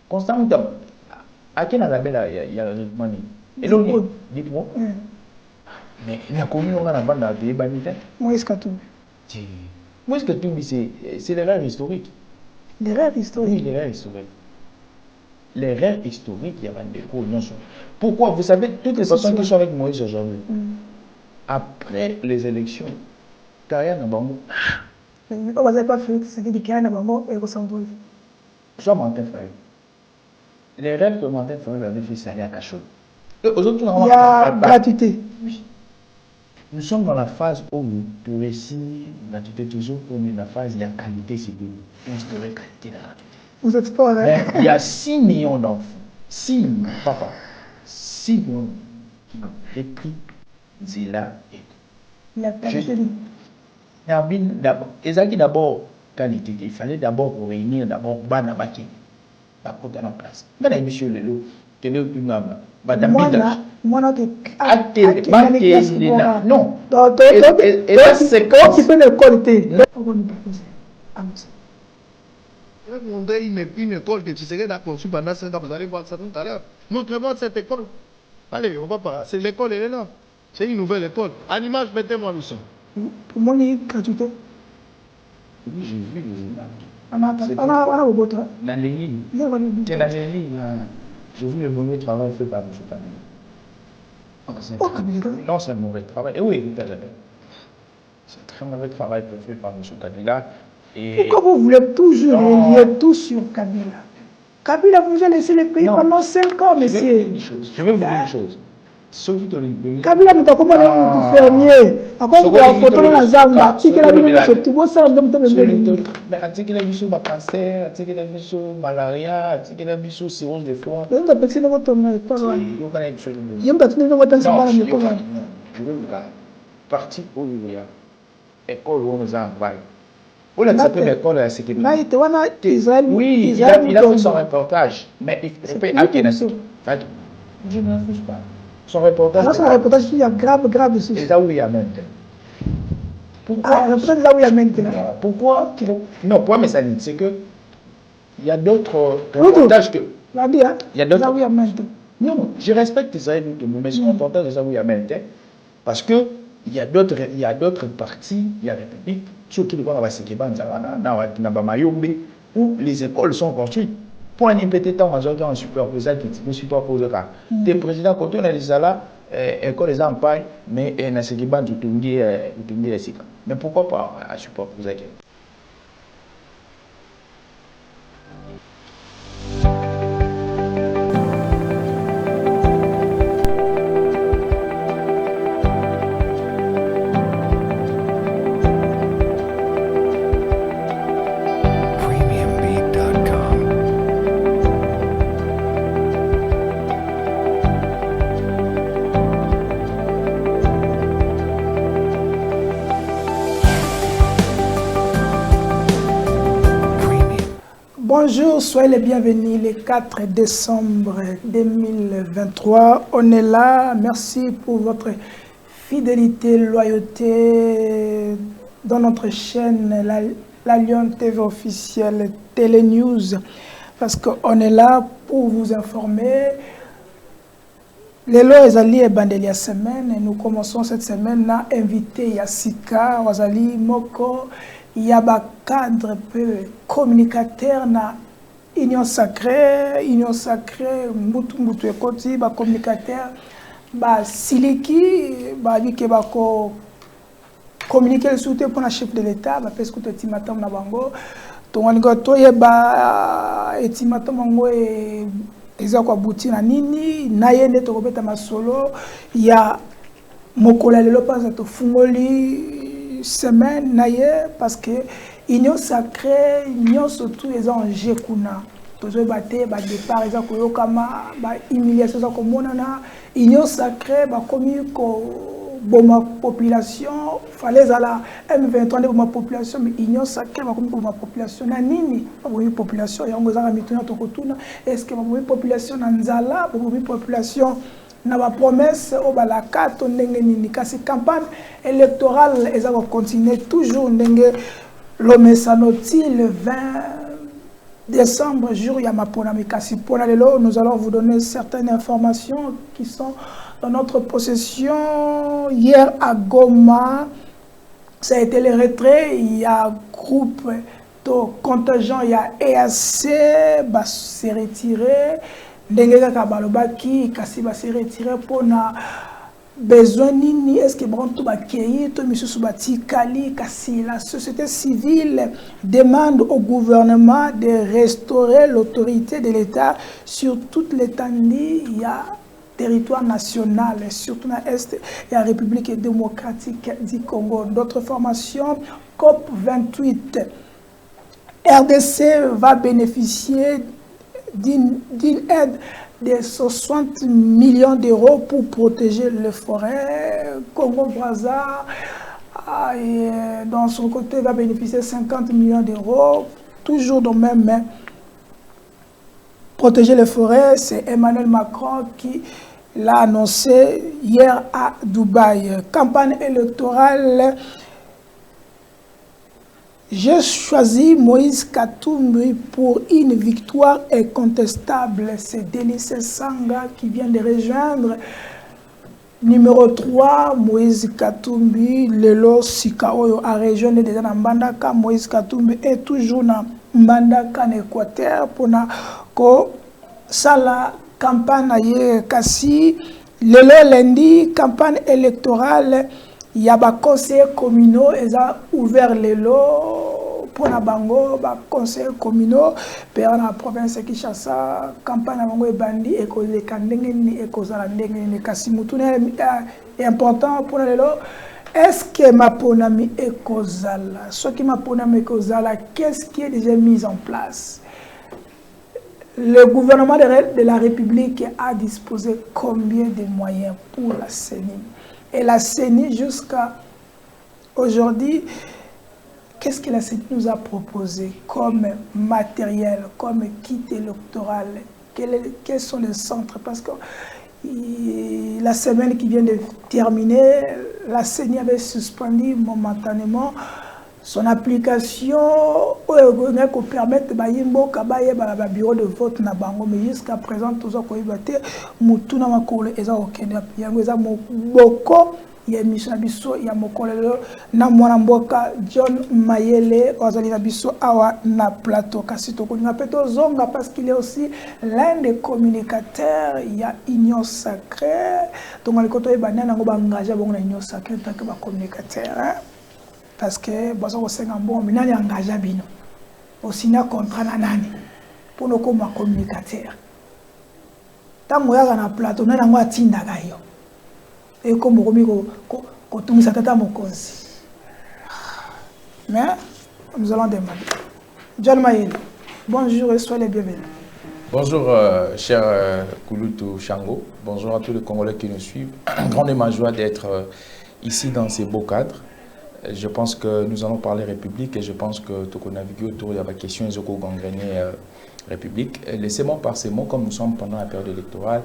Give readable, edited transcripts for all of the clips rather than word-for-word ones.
Constant à quel endroit il y a le money et l'autre dites-moi mais la commune on a la bande à des bannités Moi est-ce que tout moi est-ce que tout c'est l'erreur historique l'erreur historique oui l'erreur historique il y a des cours pourquoi vous savez toutes les personnes qui sont avec Moïse aujourd'hui après les élections carrière n'a pas on va pas faire ce qui dit qu'il y a un moment et ressemble soit Martin Frère les rêves que Martin Frère avait fait ça il y a quelque chose aujourd'hui il y a gratuité oui. Nous sommes dans la phase où le récit, gratuité toujours, on est dans la phase il y a qualité, c'est de instaurer qualité dans la qualité. Vous êtes fort, hein? Il y a 6 millions d'enfants, 6 millions qui ont écrit Zila et il y a qualité. D'abord, qualité, il fallait d'abord réunir d'abord Banabaki, la côte de la place. Madame Monsieur Lelo, tenez au Madame Moi, non, non. Et là, c'est quand tu fais les qualités. Montrer une école que tu serais conçue pendant 5 ans, vous allez voir ça tout à l'heure. Montrez-moi cette école. Allez, on va pas. C'est l'école, elle est là. C'est une nouvelle école. À l'image, mettez-moi le son. Pour moi, il y a gratuité. Oui, j'ai vu. On a au bout de la ligne. C'est la ligne. J'ai vu le mauvais travail fait par M. Panel. Non, c'est un mauvais travail. Et oui, c'est un très mauvais travail fait par M. Kabila. Pourquoi vous voulez toujours relier tout sur Kabila? Kabila vous a laissé le pays pendant 5 ans, monsieur. Je vais vous dire une chose. Kabila nous a commandé un fermier. Après, vous avez photo dans la Zamba. Si qu'il a vu ce petit beau sang, mais est-ce qu'il a vu sur ma cancer, est-ce qu'il a vu sur malaria, est-ce qu'il a vu sur cirrhose de foie? Je ne sais pas si vous avez pas loin. Je ne sais pas si vous avez pas loin. Je veux partir où il y a école où on nous a envoyé. Où la s'appelle l'école de la sécurité? Oui, il a fait son reportage. Mais il faut pas je ne refuse pas. Son reportage. Son reportage, il y a grave ici. C'est là où il y a maintenant. Pourquoi? C'est là où il y a maintenant. Pourquoi? Non, pourquoi mais ça dit, c'est que il y a d'autres reportages que. Il y a d'autres. Là où il y a maintenant. Non, je respecte Israël, mais son reportage c'est là où il y a maintenant. Parce que il y a d'autres partis, il y a des République, surtout le Rwanda, où les écoles sont construites. Pour un petit temps, on a un superposé qui ne superpose pas. Des présidents, quand on a dit ça là, école les emplois, mais il y a des bandes de cycles. Mais pourquoi pas un superposé? Bonjour, soyez les bienvenus le 4 décembre 2023. On est là. Merci pour votre fidélité, loyauté dans notre chaîne, la Lyon TV officielle Télé News. Parce qu'on est là pour vous informer. Les lois Ezali et Bandelia semaine. Nous commençons cette semaine à inviter Yassika, Rosalie Moko. Il y a un cadre peu communicateur na Union Sacrée, Mbutu Ekoti, ba communicateur, ba Siliki, ba Bike Bako communiquer le soutien pour le chef de l'État, ba parce que tu timatam na bango, ton anigoto ye ba etimatam bango e ezako abuti na nini, na yende to kobeta masolo, ya mokola lelo pas to fungoli semaine naie parce que union sacrée union surtout les enjeux kuna toujours battre ba départ ils ko kama ba humiliation ça comme na union sacrée ba commis ko boma population fallait ala M23 de ma population mais union sacrée ba commis ko ma population na nini ba population yango za mituna to kotuna est-ce que ba population na nzala ba population na ba promesse au balaka to ndenge nini kasi campagne électorale eza ko continuer toujours ndenge L'homme Sanoti, le 20 décembre, jour Yamapona Mikasi. Nous allons vous donner certaines informations qui sont dans notre possession. Hier à Goma, ça a été le retrait. Il y a un groupe de contingent, il y a EAC, bah, s'est retiré. Ndengeka Kabalobaki, Kasi va se retirer pour na besoin nini est-ce que bon tout bakei to monsieur Subati Kali Kasi la société civile demande au gouvernement de restaurer l'autorité de l'État sur toute l'étendue il y a territoire national surtout dans l'Est et la République démocratique du Congo. D'autres formations COP 28 RDC va bénéficier d'une aide de 60 millions d'euros pour protéger les forêts. Congo-Brazza, dans son côté, va bénéficier de 50 millions d'euros. Toujours dans le même main. Protéger les forêts, c'est Emmanuel Macron qui l'a annoncé hier à Dubaï. Campagne électorale. J'ai choisi Moïse Katumbi pour une victoire incontestable. C'est Denis Sanga qui vient de rejoindre. Numéro 3, Moïse Katumbi, Lelo Sikaoyo a rejoint déjà dans Mbandaka. Moïse Katumbi est toujours dans Mbandaka en Équateur pour la campagne Kassi. Lelo lundi, campagne électorale. Il y a des conseillers communaux, ils ont ouvert les lots pour la bango, des conseillers communaux, pour la province de Kinshasa, campagne bango et bandi, et cause de Kandengeni, et cause de la Ndengeni, Kassimoutoune est important pour les lots. Est-ce que ma ponami est causale? Ce qui ma ponami est causale, qu'est-ce qui est déjà mis en place? Le gouvernement de la République a disposé combien de moyens pour la CENI? Et la CENI, jusqu'à aujourd'hui, qu'est-ce que la CENI nous a proposé comme matériel, comme kit électoral? Quels sont les centres? Parce que la semaine qui vient de terminer, la CENI avait suspendu momentanément son application pour permettre de bureau de vote na bango, mais jusqu'à présent tous ont coïbaté mutuna makolo eza okende yango eza boko ya mission biso ya mokolo na mwana mboka John Mayele ozali na biso awa na plateau kasi to koninga peto zonga parce qu'il est aussi l'un des communicateurs il y a Union Sacrée donc on likoto ebana nango ba engagé bongo na Union Sacrée tant que ba communicateur hein? Parce que bazo kosenga bon minani engagé bino aussi na contrat na nani pour nous comme communicateur tango ya na plateau na nango atinda gayo et comme komi ko tumisa tata mokonzi mais nous allons demander John Mayele bonjour et soyez les bienvenus. Bonjour cher Kouloutou Shango, bonjour à tous les Congolais qui nous suivent. Grandement joie d'être ici dans ces beaux cadres. Je pense que nous allons parler République et je pense que tout qu'on a vu autour, il y a des questions et gangrénées République. Laissez-moi par ces mots, comme nous sommes pendant la période électorale,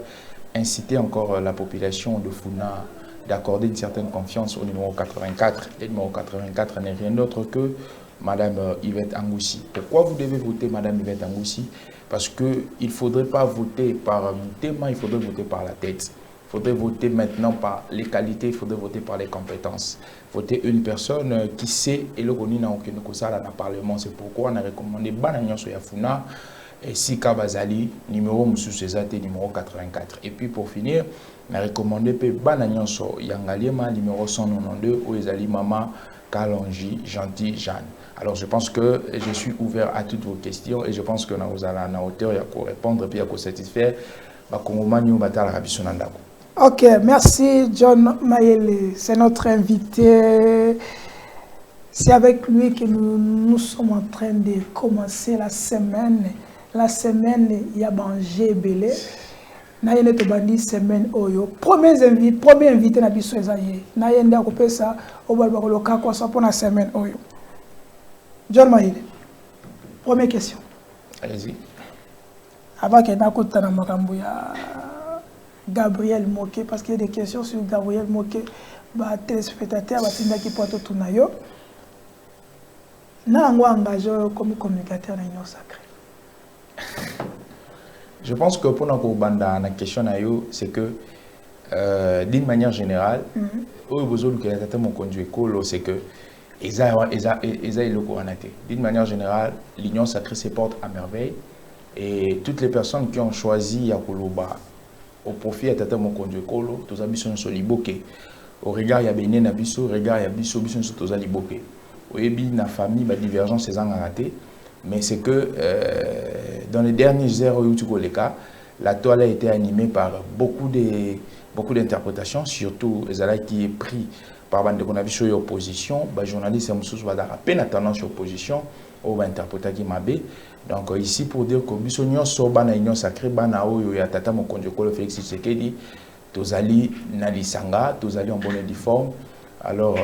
inciter encore la population de Funa d'accorder une certaine confiance au numéro 84. Le numéro 84 n'est rien d'autre que Madame Yvette Angoussi. Pourquoi vous devez voter Madame Yvette Angoussi? Parce qu'il ne faudrait pas voter par Moutema, il faudrait voter par la tête. Il faudrait voter maintenant par les qualités, il faudrait voter par les compétences. Voter une personne qui sait, et le Gonina Okenokosala dans le Parlement, c'est pourquoi on a recommandé Banagnon Soyafuna et Sika Bazali, numéro Moussou Césate, numéro 84. Et puis pour finir, on a recommandé Banagnon Yangaliema, numéro 192, où Ezali Mama Kalonji, Gentil Jeanne. Alors je pense que je suis ouvert à toutes vos questions et je pense que nous allons à la hauteur, il y a qu'à répondre et puis il y a qu'à satisfaire. Ok, merci John Mayele, c'est notre invité. C'est avec lui que nous sommes en train de commencer la semaine. La semaine, il y a Bangé Belé. Nayene to bandi semaine oyo. Premier invité na biso ezaye. Nayende akopesa obalba koloka kwa sa pour la semaine oyo. John Mayele. Première question. Allez-y. Avant que nakota na makambo ya Gabriel Moké, parce qu'il y a des questions sur Gabriel Moké, bah téléspectateur, bah tinda ki poto tunayo. N'a engagé comme communicateur dans l'Union sacrée. Je pense que pour nous la question c'est que d'une manière générale, c'est que d'une manière générale, l'Union sacrée se porte à merveille et toutes les personnes qui ont choisi Yakuluba au profit de Tata Mokonjo Ekolo, tous les gens sont liboké. Au regard il y a Bénin Nabiso, au regard il y a Biso, Biso sont tous liboké. Au début, la famille, la divergence, c'est raté. Mais c'est que dans les dernières heures où tu les cas, la toile a été animée par beaucoup d'interprétations, surtout les qui est pris par bande qu'on a vu sur l'opposition, les journalistes ont à peine tendance sur l'opposition, ou interpréter qui m'a bé. Donc ici pour dire que Bissonion sur bana union sacrée bana o ya tata Mokonjo Ekolo Félix Tshisekedi, tous allés na lisanga, tous allés en bonne uniforme. Alors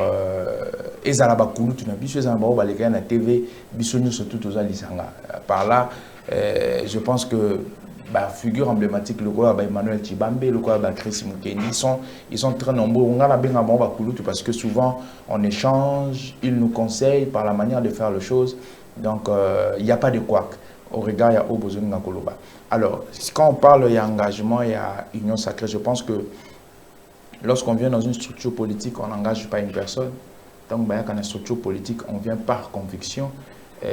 ezala bakulu tu na biso ezala ba baleka na TV Bissonion surtout tous allés lisanga. Par là je pense que bah, figure emblématique le quoi Emmanuel Tshibambe, le quoi Chris Mukeni, ils sont très nombreux. On a bien parce que souvent on échange, ils nous conseillent par la manière de faire les choses. Donc il n'y a pas de couac. Au regard, il y a besoin de Koloba. Alors quand on parle il y a engagement, il y a union sacrée, je pense que lorsqu'on vient dans une structure politique, on n'engage pas une personne. Donc il y a une structure politique, on vient par conviction.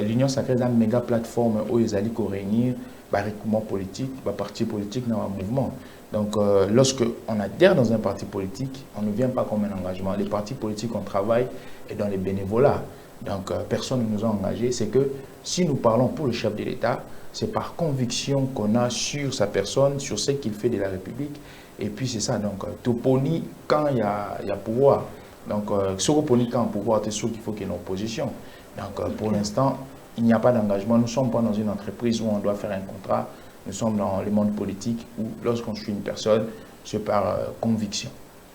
L'union sacrée est une méga plateforme où ils allaient réunir recoupement politique, parti politique dans un mouvement. Donc, lorsqu'on adhère dans un parti politique, on ne vient pas comme un engagement. Les partis politiques, on travaille et dans les bénévolats. Donc, personne ne nous a engagés. C'est que si nous parlons pour le chef de l'État, c'est par conviction qu'on a sur sa personne, sur ce qu'il fait de la République. Et puis, c'est ça. Donc, tout poni quand il y a pouvoir. Donc, ce qu'on poni quand il y a pouvoir, c'est sûr qu'il faut qu'il y ait une opposition. Donc, pour l'instant, il n'y a pas d'engagement. Nous ne sommes pas dans une entreprise où on doit faire un contrat. Nous sommes dans le monde politique où, lorsqu'on suit une personne, c'est par conviction.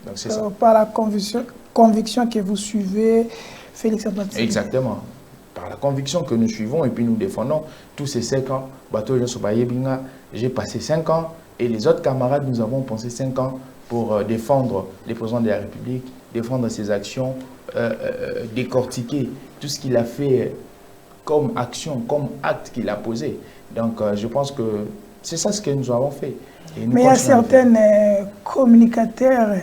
Donc, c'est ça. Par la conviction que vous suivez Félix Antoine Tshisekedi. Exactement. Par la conviction que nous suivons et puis nous défendons tous ces 5 ans. J'ai passé 5 ans et les autres camarades, nous avons pensé 5 ans pour défendre les présidents de la République, défendre ses actions, décortiquer tout ce qu'il a fait comme action, comme acte qu'il a posé. Donc, je pense que c'est ça ce que nous avons fait. Et nous mais il y a certains communicateurs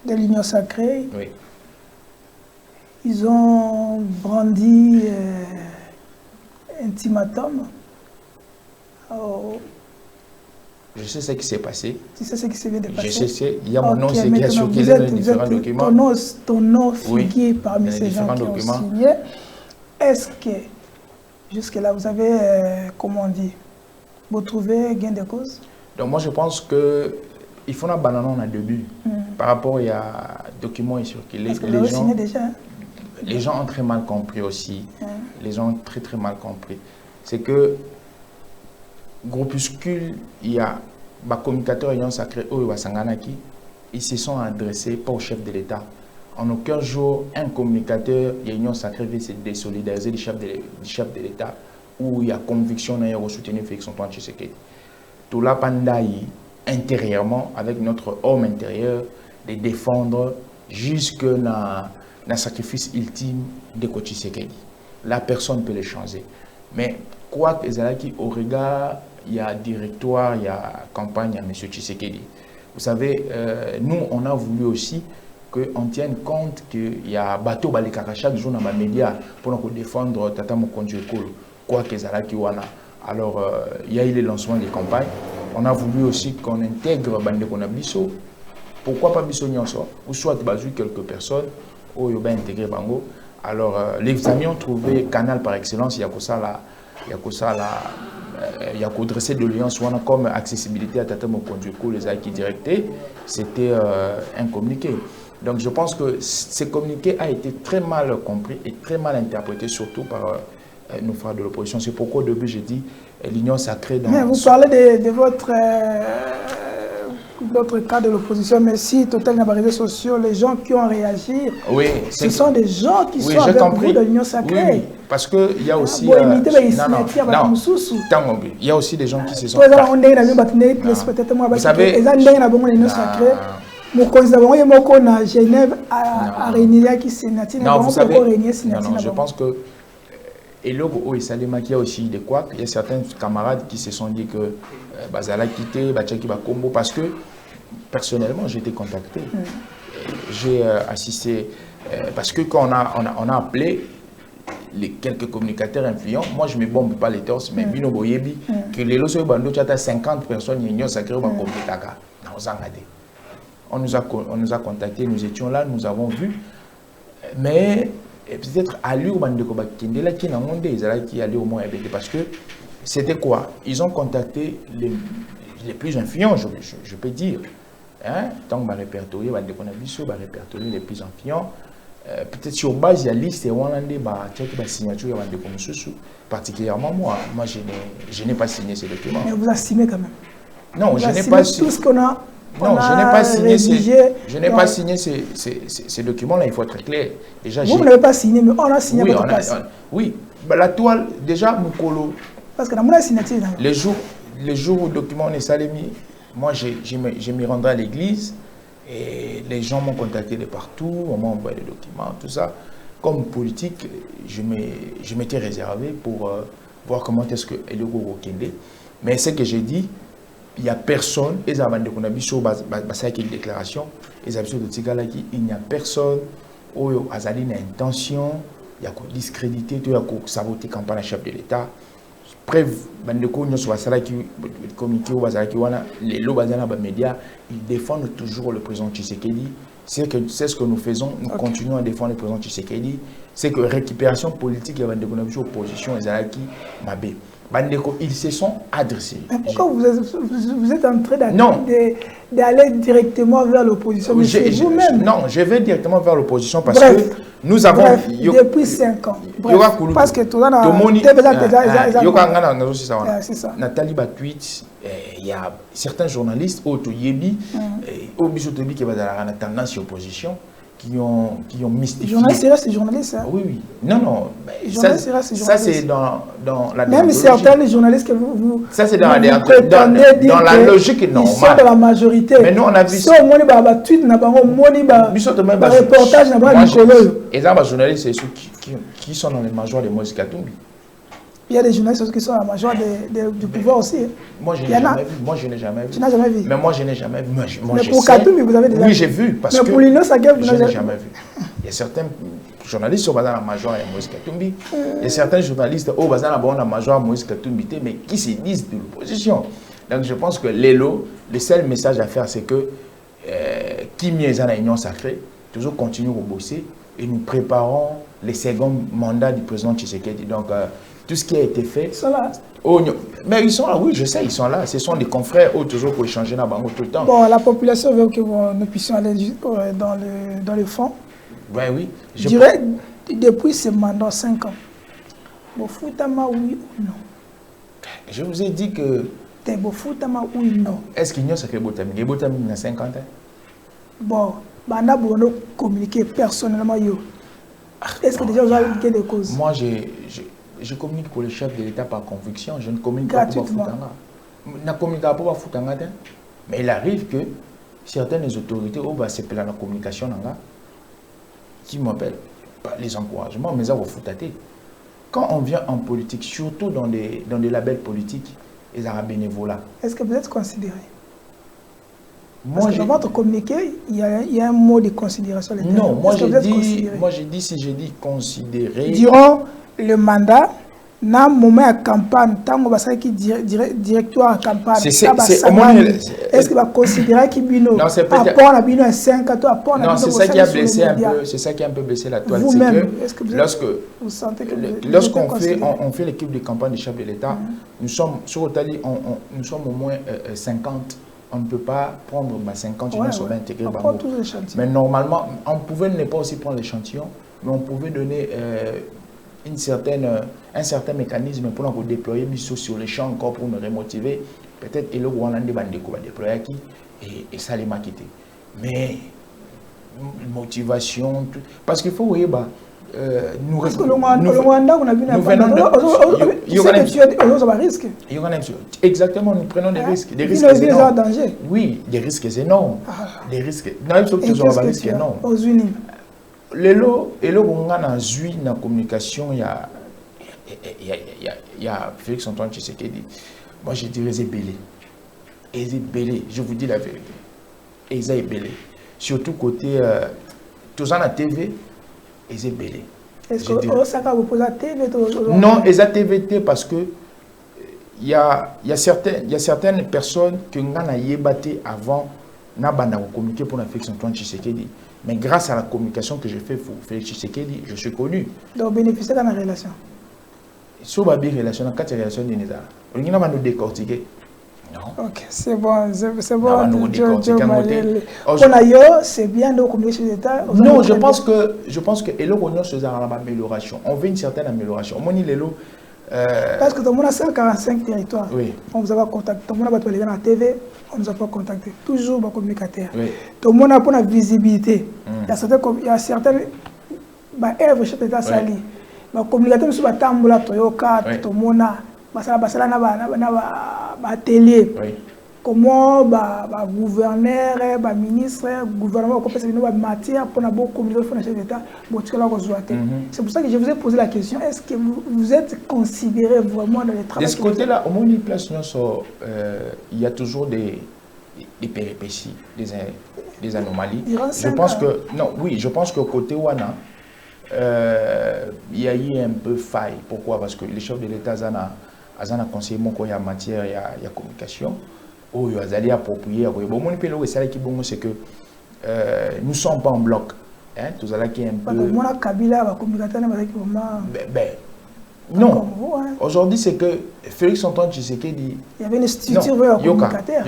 de l'Union sacrée, oui. Ils ont brandi un ultimatum. Je sais ce qui s'est passé. Tu sais ce qui s'est bien passé? Je sais, il y a mon nom, c'est qui a circulé dans les différents documents. Ton nom figure oui, parmi ces gens qui ont signé. Est-ce que, jusque-là, vous avez, comment on dit, vous trouvez gain de cause? Donc moi, je pense qu'il faut un bananon au début. Par rapport à documents et circulés. Les gens, déjà, hein? Les gens ont très mal compris aussi. Les gens ont très mal compris. C'est que, groupuscule, il y a des communicateurs de l'Union sacrée, ils se sont adressés pas au chef de l'État. En aucun jour, un communicateur de l'Union sacrée veut se désolidariser du chef de l'État où il y a conviction de soutenir Félix Antoine Tshisekedi. Tout là, intérieurement, avec notre homme intérieur, de défendre jusque dans le sacrifice ultime de Tshisekedi. La personne peut le changer. Mais quoi que au regard, il y a directoire, il y a campagne à M. Tshisekedi. Vous savez, nous, on a voulu aussi qu'on tienne compte qu'il y a bateau balikaka chaque jour dans les médias pour nous défendre Tata Mokonjo Ekolo. Quoi que Zalaki Wana. Alors, il y a eu le lancement des campagnes. On a voulu aussi qu'on intègre Bande Konabiso. Pourquoi pas Biso Nyonso? Ou soit quelques personnes où il y a intégré Bango. Alors, les amis ont trouvé canal par excellence. Il y a qu'au dresser de l'Alliance comme accessibilité à Tata Mokonjo Ekolo, les acquis directés. C'était un communiqué. Donc je pense que ce communiqué a été très mal compris et très mal interprété, surtout par nos frères de l'opposition. C'est pourquoi au début j'ai dit l'Union sacrée. Dans mais vous parlez de votre cas de l'opposition, mais si total n'a pas réseaux sociaux, les gens qui ont réagi, oui, ce sont des gens qui sont avec vous de l'Union sacrée. Oui, parce qu'il y a aussi... il y a aussi des gens qui se sont... Vous savez, Mon conseil, il y a Genève à réunir qui sénatine. Non, vous savez, non, je pense que et là, il y a aussi des couacs. Il y a certains camarades qui se sont dit que Bazala quitté, Bachaki va combo parce que personnellement, j'ai été contacté. J'ai assisté parce que quand on a appelé les quelques communicateurs influents, moi je ne me bombe pas les torses, mais Bino Boyebi, que les lots sur Bando, tu as 50 personnes, ils ont sacré au Bakomitaka. On nous a contactés, nous étions là, nous avons vu, mais peut-être à lui, parce que c'était quoi? Ils ont contacté les plus influents, je peux dire. Hein? Donc, on va répertorier les plus influents. Peut-être sur base de la liste, on a des signatures, particulièrement moi. Moi, je n'ai pas signé ces documents. Mais vous assumez quand même. Non, je n'ai pas signé. Tout ce qu'on a. Non, je n'ai pas signé ces documents-là, il faut être clair. Déjà, vous ne l'avez pas signé, mais on a signé votre place. Oui, bah, la toile, déjà, Moukolo. Parce que dans mon signature. Les jours où le document est salémi, moi, je m'y rendrai à l'église et les gens m'ont contacté de partout, on m'a envoyé des documents, tout ça. Comme politique, je m'étais réservé pour voir comment est-ce que Elogo Rokende. Mais ce que j'ai dit, il n'y a personne, il n'y a personne qui a une intention, il y a discrédité, il y a saboter la campagne chef de l'État. Preuve, les médias, ils défendent toujours le président Tshisekedi. C'est ce que nous faisons, nous continuons à défendre le président Tshisekedi. C'est que récupération politique, il y a une opposition, ils se sont adressés. Mais pourquoi vous êtes en train d'aller directement vers l'opposition? Non, je vais directement vers l'opposition parce que nous avons... depuis 5 ans. Parce que tout le monde... C'est ça. Nathalie Batuit, il y a certains journalistes, Otoyebi, Obisotobi qui va dans la tendance opposition, qui ont mystifié. Journalistes, c'est journalistes. Hein? Oui. Non. Ça, c'est dans la... Même certains journalistes que vous... Ça, c'est dans la logique normale. Ils sont dans la majorité. Mais nous, on a vu... Si on a un tweet, on a un reportage, on a un et ça, les journalistes, c'est ceux qui sont dans les majors de Moïse Katumbi. Il y a des journalistes qui sont à la major du pouvoir aussi. Moi, je n'ai jamais vu. Tu n'as jamais vu? Mais moi, je n'ai jamais vu. Mais pour Katumbi, vous avez déjà vu? Oui, j'ai vu. Parce que pour l'Union Sacrée, je n'ai jamais vu. Il y a certains journalistes qui sont dans la major de Moïse Katumbi. Il y a certains journalistes qui sont dans la major de Moïse Katumbi, mais qui se disent de l'opposition. Donc, je pense que le seul message à faire, c'est que qui est dans l'Union Sacrée, toujours continue à bosser et nous préparons les seconds mandats du président Tshisekedi. Donc, tout ce qui a été fait. Ils sont là. Mais ils sont là, oui, je sais, ils sont là. Ce sont des confrères toujours pour échanger dans Bango tout le temps. Bon, la population veut que nous puissions aller dans le fond. Ouais, oui. Je dirais, depuis ce mandat 5 ans, Bofoutama, oui ou non? Je vous ai dit que... Bofoutama, oui ou non? Est-ce qu'il y a ce que Botami? Les Botami, il y a 50 ans. Bon, Banda Bono communiquer personnellement. Est-ce que déjà vous avez des causes? Moi, je communique pour le chef de l'État par conviction. Je ne communique pas pour Foutanga. Je ne communique pas pour Foutanga. Mais il arrive que certaines autorités, c'est pour la communication, qui m'appellent les encouragements, mais ça va foutre. Quand on vient en politique, surtout dans des labels politiques, ils ont un bénévolat. Est-ce que vous êtes considéré? Parce que dans votre communiqué, il y a un mot de considération. Non, moi j'ai dit, si j'ai dit considéré. Durant le mandat, dans le moment de campagne, tant que directoire de campagne, est-ce qu'il va considérer qu'il bino apport la bino 5 à toi? Non, c'est ça qui a blessé un peu, c'est ça qui a un peu blessé la toile. Vous-même, vous sentez que lorsqu'on fait l'équipe de campagne du chef de l'État, nous sommes sur Otali, nous sommes au moins 50. On ne peut pas prendre 50 sur l'intégrer. Mais normalement, on pouvait ne pas aussi prendre l'échantillon, mais on pouvait donner un certain mécanisme pour nous déployer sur les champs encore pour nous remotiver. Peut-être que le Rwanda va déployer qui et ça les m'a quitté. Mais motivation, parce qu'il faut voir, nous parce que le Rwanda, on a vu exactement, nous prenons des risques. Des risques énormes. Oui, des risques énormes. Des risques. Des risques énormes. La communication, il y a Félix Antoine Tshisekedi. Moi, je dirais Zébélé. Et Zébélé, je vous dis la vérité. Et Zébélé. Surtout côté, tous en la TV, et Zébélé. Est-ce que ça vous pose la TV? Non, et la TVT parce que il y a certaines personnes qui ont battu avant n'a communiqué pour la Félix Antoine Tshisekedi. Mais grâce à la communication que j'ai fait pour Félix Tshisekedi, je suis connu. Donc, bénéficier de la relation. Sur la relation, dans 4 relations de Nézara. On va nous décortiquer. Non. Ok, c'est bon, c'est bon. C'est bien de communiquer sur l'État. Non, je pense que Elo c'est une amélioration. On veut une certaine amélioration. Parce que tout le monde a 145 territoires. Oui. On vous a contacté. Tout le monde a pas la TV. On nous a pas contacté. Toujours les communicateurs. Oui. Tout le monde a pas la visibilité. Il y a certaines œuvres chez l'État sali. Les communicateurs sont pas tant pour Toyoka. Tout le monde a la télé. Comment les gouverneurs, les ministres, le gouvernement ont matière pour communiquer sur l'État. C'est pour ça que je vous ai posé la question. Est-ce que vous êtes considéré vraiment dans les travaux? De ce côté-là, au moins, il y a toujours des péripéties, des anomalies. Je pense que, non, oui, je pense qu'au côté Wana, il y a eu un peu faille. Pourquoi? Parce que les chefs de l'État ont conseillé qu'il y a matière, il y a communication. Oh, ils allaient approprier. C'est que nous ne sommes pas en bloc. Hein, tout ça qui est un peu. Non. Aujourd'hui, c'est que Félix Antoine Tshisekedi. Il y avait une structure pour les communicateurs.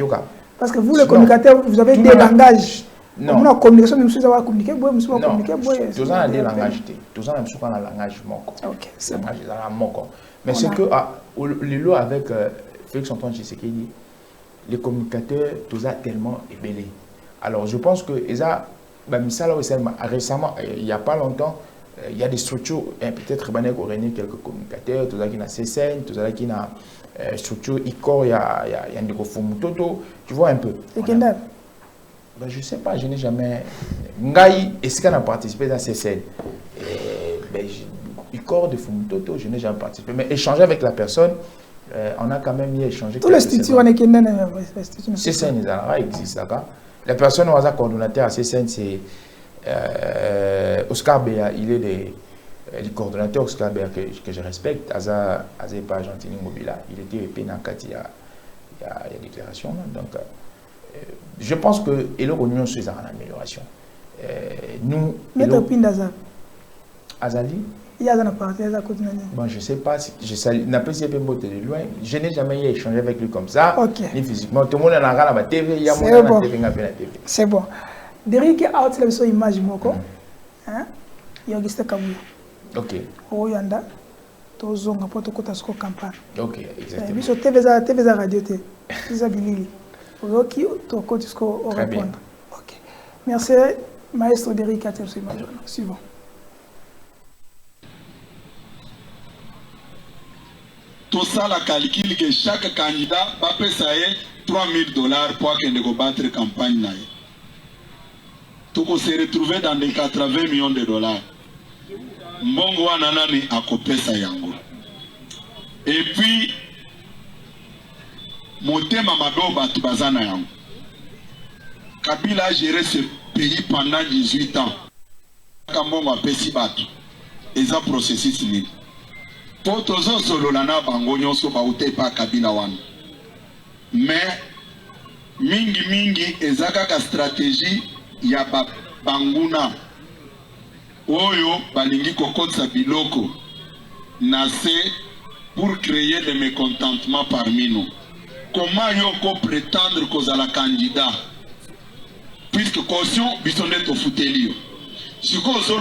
Parce que vous, les communicateurs, vous avez des langages. Non. La communication, même si vous avez communiqué, vous avez communiqué. Tous en des langages. Tous en même sur un langage moko. Ok, c'est bon. Mais c'est que les lois avec Félix Antoine Tshisekedi, les communicateurs, tout ça tellement ébellé. Alors je pense que récemment, il n'y a pas longtemps, il y a des structures, peut-être qu'il y a quelques communicateurs, tout ça qui a CSN, tout ça qui a structure ICOR, il y a un Toto, tu vois un peu. Je ne sais pas, je n'ai jamais. Ngaï, est-ce qu'on a participé dans CSN? ICOR de Fumutoto, je n'ai jamais participé. Mais échanger avec la personne, on a quand même échangé. Tous les structures, on est qui CSN, il existe là. La personne qui est coordonnateur à CSN, c'est Oscar Béa. Il est le coordonnateur Oscar Béa que je respecte. Aza pas Gentini Mobila. Il était épais dans le cadre, il y a déclaration. Donc, je pense que l'Union est en amélioration. Nous. Maître Pindaza. Azali. Il y a un partenaire à côté de nous. Bon, je ne sais pas si je n'ai pas essayé de de loin. Je n'ai jamais échangé avec lui comme ça, ni physiquement. Tout le monde a la TV, il y a mon TV. C'est bon. Derrière qui a out la image moko, hein? Il y a Auguste Kabuya. Ok. Au Yanda, to zonga poto kota sko campagne. Ok, exactement. Biso TV za radio te. Za bilili. Roki to koti sko répondre. Ok. Merci maestro Derrick Atel sur image. Suivant. Tout ça, la calcul que chaque candidat va payer $3,000 pour qu'il battre la campagne. Tout se retrouver dans des 80 millions de dollars. Mbongo ananani a copé ça yango. Et puis, Motema Mado batu bazana yango. Kabila a géré ce pays pendant 18 ans. Kambongo a pesi batu. Et ça processus nini. Potozo sololana bango nyonso baute pa Kabila wana. Mais mingi ezaka ka stratégie ya banguna oyo balingi kokotsa biloko na pour créer le mécontentement parmi nous. Comment yoko prétendre kozala candidat puisque caution bisonde to futelio. Si vous avez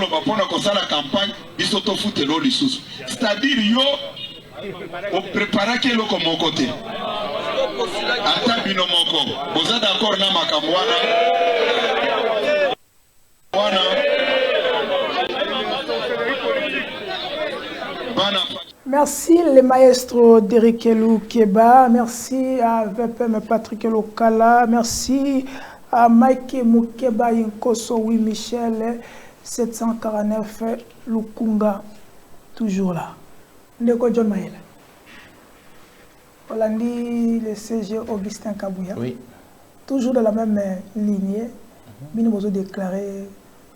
la campagne, vous avez fait le lisusu. C'est-à-dire, vous préparez que l'on comme côté. Vous êtes d'accord avec Makamwana? Merci le maestro Derek Keba, merci à VPM Patrick Lokala, merci à Mike Mukeba Inkoso, oui Michel, 749 Lukunga, toujours là. Ndeko John Maël. On l'a dit, le CG Augustin Kabouya. Oui. Toujours dans la même lignée, nous avons déclaré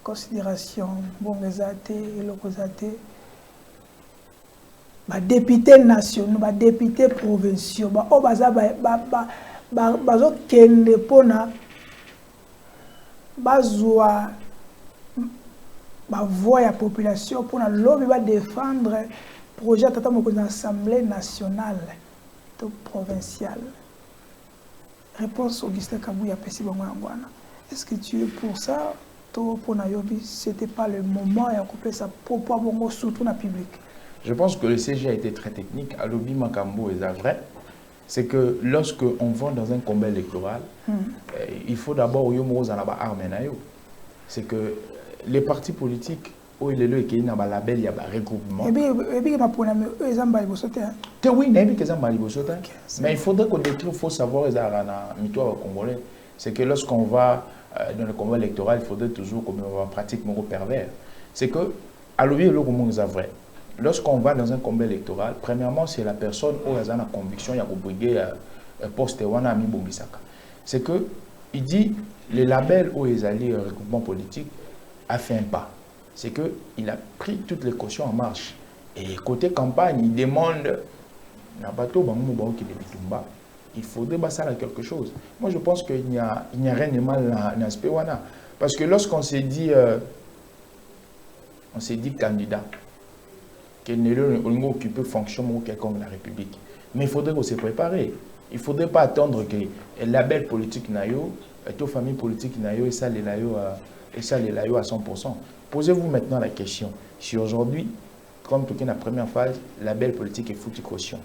considération, bon, les athées et les athées. Les députés nationaux, les députés provinciaux, voix la population pour défendre le projet de l'Assemblée nationale provinciale. Réponse Augustin Kabouya Pessi Bangwana. Est-ce que tu es pour ça? Pour Nayobi, ce n'était pas le moment et à couper ça pour surtout dans le public. Je pense que le CG a été très technique. À l'Obi Makambo est vrai. C'est que lorsque on va dans un combat électoral, il faut d'abord c'est que les partis politiques, où il est là, il y a un label, il y a un regroupement. Mais il faudrait qu'on détruise, il faut savoir, congolais, c'est que lorsqu'on va dans le combat électoral, il faudrait toujours qu'on pratique mon pervers. C'est que, à l'Obi, il y a vrai. Lorsqu'on va dans un combat électoral, premièrement, c'est la personne où elle a la conviction, il y a briguer poste wana ami bombisaka. C'est que il dit le label où ils allaient au regroupement politique a fait un pas. C'est que il a pris toutes les cautions en marche. Et côté campagne, il demande il faudrait passer à quelque chose. Moi, je pense qu'il n'y a rien de mal dans l'aspect wana. Parce que lorsqu'on s'est dit candidat, qu'il n'est pas occupé fonction quelconque de la République. Mais il faudrait qu'on se prépare. Il ne faudrait pas attendre que le label politique nayo, la famille politique nayo, et ça les layo à 100%. Posez-vous maintenant la question. Si aujourd'hui, comme tout la première phase, la label politique est foutu caution,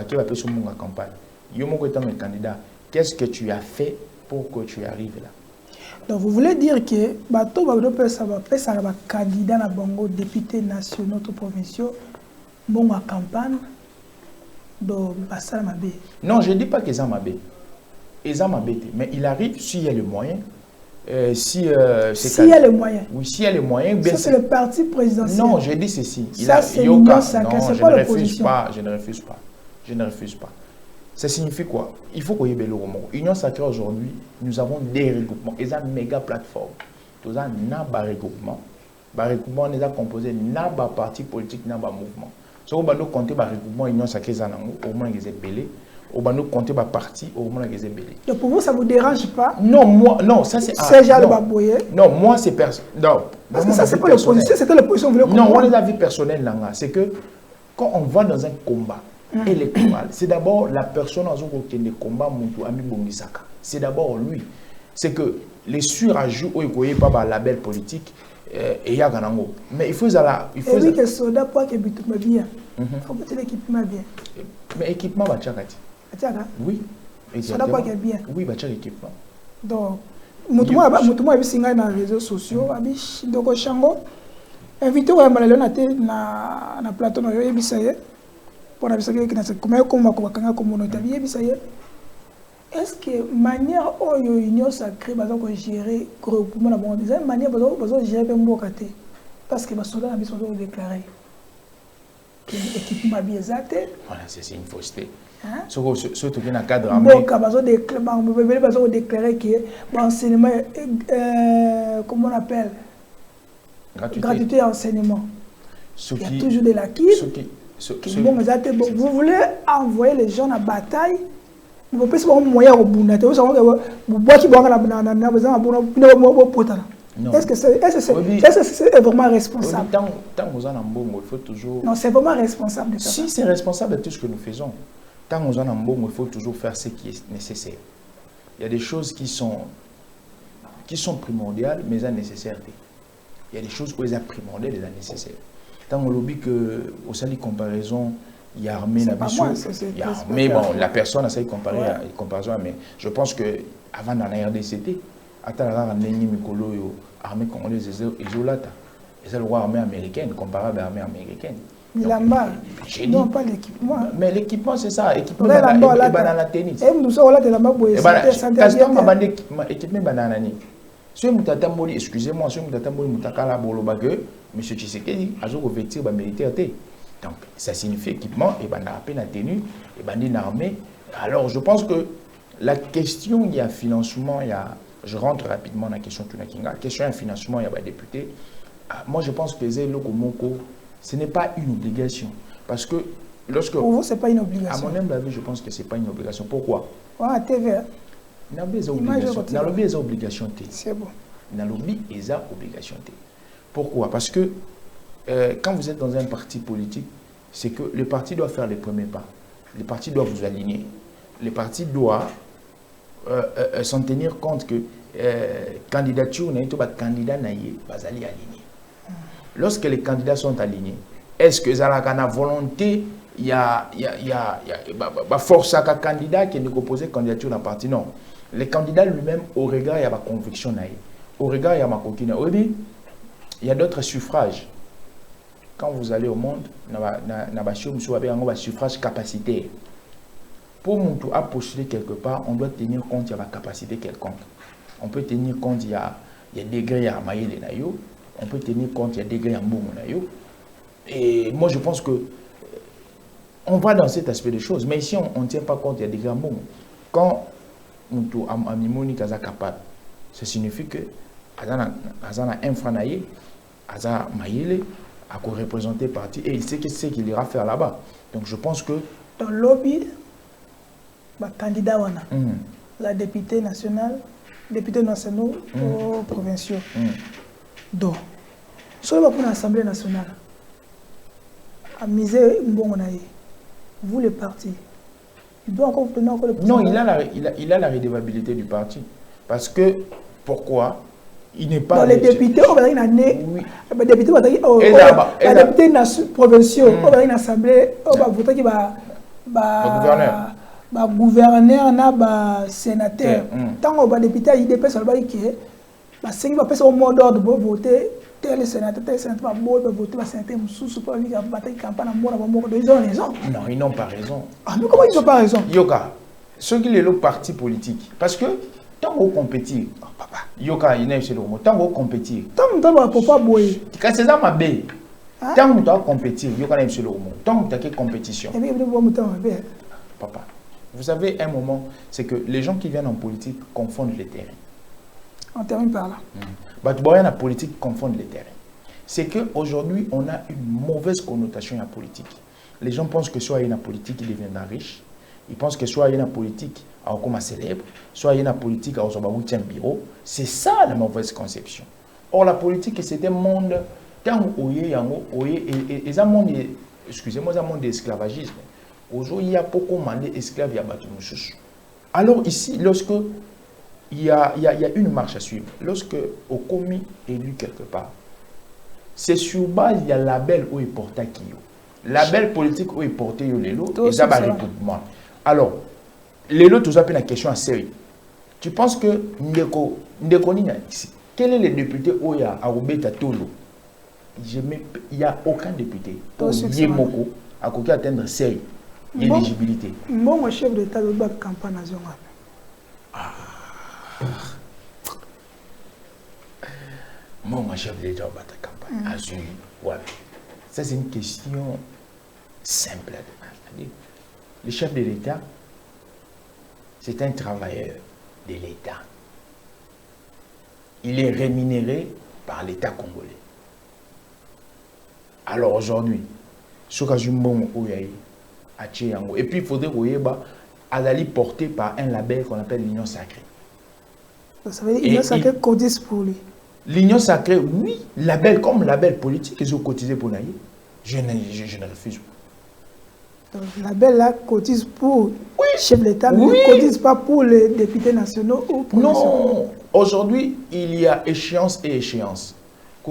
tu vas sur mon campagne. Yo mon candidat, qu'est-ce que tu as fait pour que tu arrives là? Donc vous voulez dire que bateau va candidat na bango député nationaux ou provinciaux bon à campagne do basala mabe. Non, je ne dis pas qu'ils ont mabé. Ils ont mabé, mais il arrive s'il y a le moyen. S'il y a les moyens. Oui, s'il y a les moyens. Ça c'est le parti présidentiel. Non, j'ai dit ceci. Ça c'est l'union sacrée, c'est pas l'opposition. Je ne refuse pas. Je ne refuse pas. Ça signifie quoi? Il faut qu'on y ait le roman. Union sacrée aujourd'hui, nous avons des regroupements. Ils ont une méga plateforme. Nous avons un regroupement. Le regroupement est composé d'un parti politique, d'un mouvement. Si on va compter le regroupement Union sacrée, au moins ils sont belés. On va compter le parti, au moins ils sont belés. Donc pour vous, ça ne vous dérange pas? Non, moi, non, ça c'est. Non, moi c'est personnel. Non, parce que ça c'est pas l'opposition, c'était l'opposition. Non, on est la vie personnelle là. C'est que quand on va dans un combat électoral, c'est d'abord la personne qui a des combats, c'est d'abord lui. C'est que les surajouts, il n'y a pas de label politique, et il y a un mais il faut ça. Il faut que soda pour que tu me bien. Il faut que l'équipement bien. Mais équipement, va tchaka. Oui. Soda pour que bien. Oui, va tchaka équipement. Donc, moi, a vu sur les réseaux sociaux, donc Chango, invité au Malais na plateau na yo bisaye. Pour la est-ce que manière où l'union sacrée va gérer le groupement de la manière va gérer le Mbokate? Parce que les soldats ont déclaré que l'équipement bien exacté. Voilà, c'est une fausseté. Surtout qu'il y a un cadre ils ont déclaré que l'enseignement, comment on appelle? Gratuité et enseignement. Il y a toujours de l'acquis. Vous voulez envoyer les gens à bataille? Vous pouvez pas moyen au bout. Est-ce que c'est vraiment responsable? Non, c'est vraiment responsable. Si c'est responsable de tout ce que nous faisons, tant nous en avons, il faut toujours faire ce qui est nécessaire. Il y a des choses qui sont primordiales, mais elles nécessaires. Il y a des choses où elles sont primordiales et elles nécessaires. Tant on lobby que au sein de comparaison, il y a armée mais bon, la personne a ça comparer comparaison, mais je pense que avant dans la RDCT, attends la armée congolaise isolata, et c'est le roi armée américaine comparable à l'armée américaine. Bilamba. Non, pas l'équipement. Mais l'équipement, c'est ça. L'équipement, c'est la tennis. Et nous sommes là, c'est la maboye. Équipement, bananani. Excusez-moi, si vous avez M. Tshisekedi a revêtir la militaire. Donc, ça signifie équipement, et ben la tenue, et ben une armée. Alors, je pense que la question, il y a financement, il y a. Je rentre rapidement dans la question de Tunakinga. La question de financement, il y a des députés. Moi, je pense que ce n'est pas une obligation. Parce que lorsque. Pour vous, ce n'est pas une obligation. À mon humble avis, je pense que ce n'est pas une obligation. Pourquoi? Ah, TV. Dans le lobby, il y a obligation. C'est bon. Dans le lobby, il y a obligation. Pourquoi? Parce que quand vous êtes dans un parti politique, c'est que le parti doit faire les premiers pas. Le parti doit vous aligner. Le parti doit s'en tenir compte que candidature n'est pas candidat aligné. Lorsque les candidats sont alignés, est-ce que ça a une volonté, il y a force à un candidat qui ne propose candidature dans le parti? Non. Les candidats lui-même, au regard, il y a ma conviction. Au regard, il y a ma coquine. Il y a d'autres suffrages. Quand vous allez au monde, il y a un suffrage capacitaire. Pour nous postuler quelque part, on doit tenir compte de la capacité quelconque. On peut tenir compte il y a degrés à Maïle Nayo, on peut tenir compte il y a degrés à Mbongo Nayo. Et moi, je pense que on va dans cet aspect des choses. Mais ici, on ne tient pas compte il y a degrés à Mbongo. Quand nous sommes capable, ça signifie que Azana Infranaye, Azana Maïle, a représenté parti et il sait ce qu'il ira faire là-bas. Donc je pense que dans le lobby, candidat la députée nationale, députés nationaux ou provinciaux. Donc, sur l'Assemblée nationale, à miser vous le parti, il doit encore vous donner encore le pouvoir. Non, il a la rédévabilité du parti. Parce que, pourquoi? Il n'est pas... Dans les députés, on va dire une année. Oui. Les députés, les députés provinciaux, on va dire une assemblée, on va voter qui va... gouverneur. Gouverneur, na sénateur. Tant qu'on va député, il dépêche sur le bail qui est... Si on va passer au mot d'ordre pour voter, tel sénateur va voter, va sénateur, sous pour lui, battre campagne, ils ont raison. Non, ils n'ont pas raison. Ah, mais comment ils n'ont pas raison? Yoka, ceux qui sont le parti politique, parce que tant qu'on compétit, papa, Yoka, il n'est pas le mot, tant qu'on compétit. Tant qu'on pas boyer. Quand c'est ça ma bé, tant qu'on doit compétir, Yoka n'est pas le mot, tant qu'on a une compétition. Et bien, vous papa, vous savez, un moment, c'est que les gens qui viennent en politique confondent les terrains. On termine par là. La politique confondent les terrains. C'est qu'aujourd'hui, on a une mauvaise connotation à la politique. Les gens pensent que soit il y a une politique qui deviendra riche, ils pensent que soit il y a une politique à comme célèbre, soit il y a une politique à un bureau. C'est ça la mauvaise conception. Or, la politique, c'est un monde, tant et un monde, excusez-moi, un monde d'esclavagisme. Aujourd'hui, il y a beaucoup d'esclaves, il y a beaucoup de choses. Alors ici, lorsque il y a une marche à suivre, lorsque au commis élu quelque part, c'est sur base, il y a un label où il porte qui. Label politique où il porte les lots, et ça va recrutement. Alors, les lots, tout ça, c'est une question à série. Tu penses que quel est le député où il y a Arubeta Tolo? Il n'y a aucun député. Yemoko a coûté atteindre série. L'éligibilité. Mon chef d'État de la campagne nationale. Mon chef d'État de la campagne nationale. Voilà. Ça, c'est une question simple. Le chef de l'État, c'est un travailleur de l'État. Il est rémunéré par l'État congolais. Alors aujourd'hui, ce que je et puis il faudrait aller porté par un label qu'on appelle l'Union Sacrée. Ça veut dire l'Union Sacrée cotise pour lui. L'Union Sacrée, oui, label comme label politique, ils ont cotisé pour Naïe. Je ne refuse pas. Donc, le label là cotise pour le chef de l'État, mais ne cotise pas pour les députés nationaux ou pour non, aujourd'hui, il y a échéance et échéance.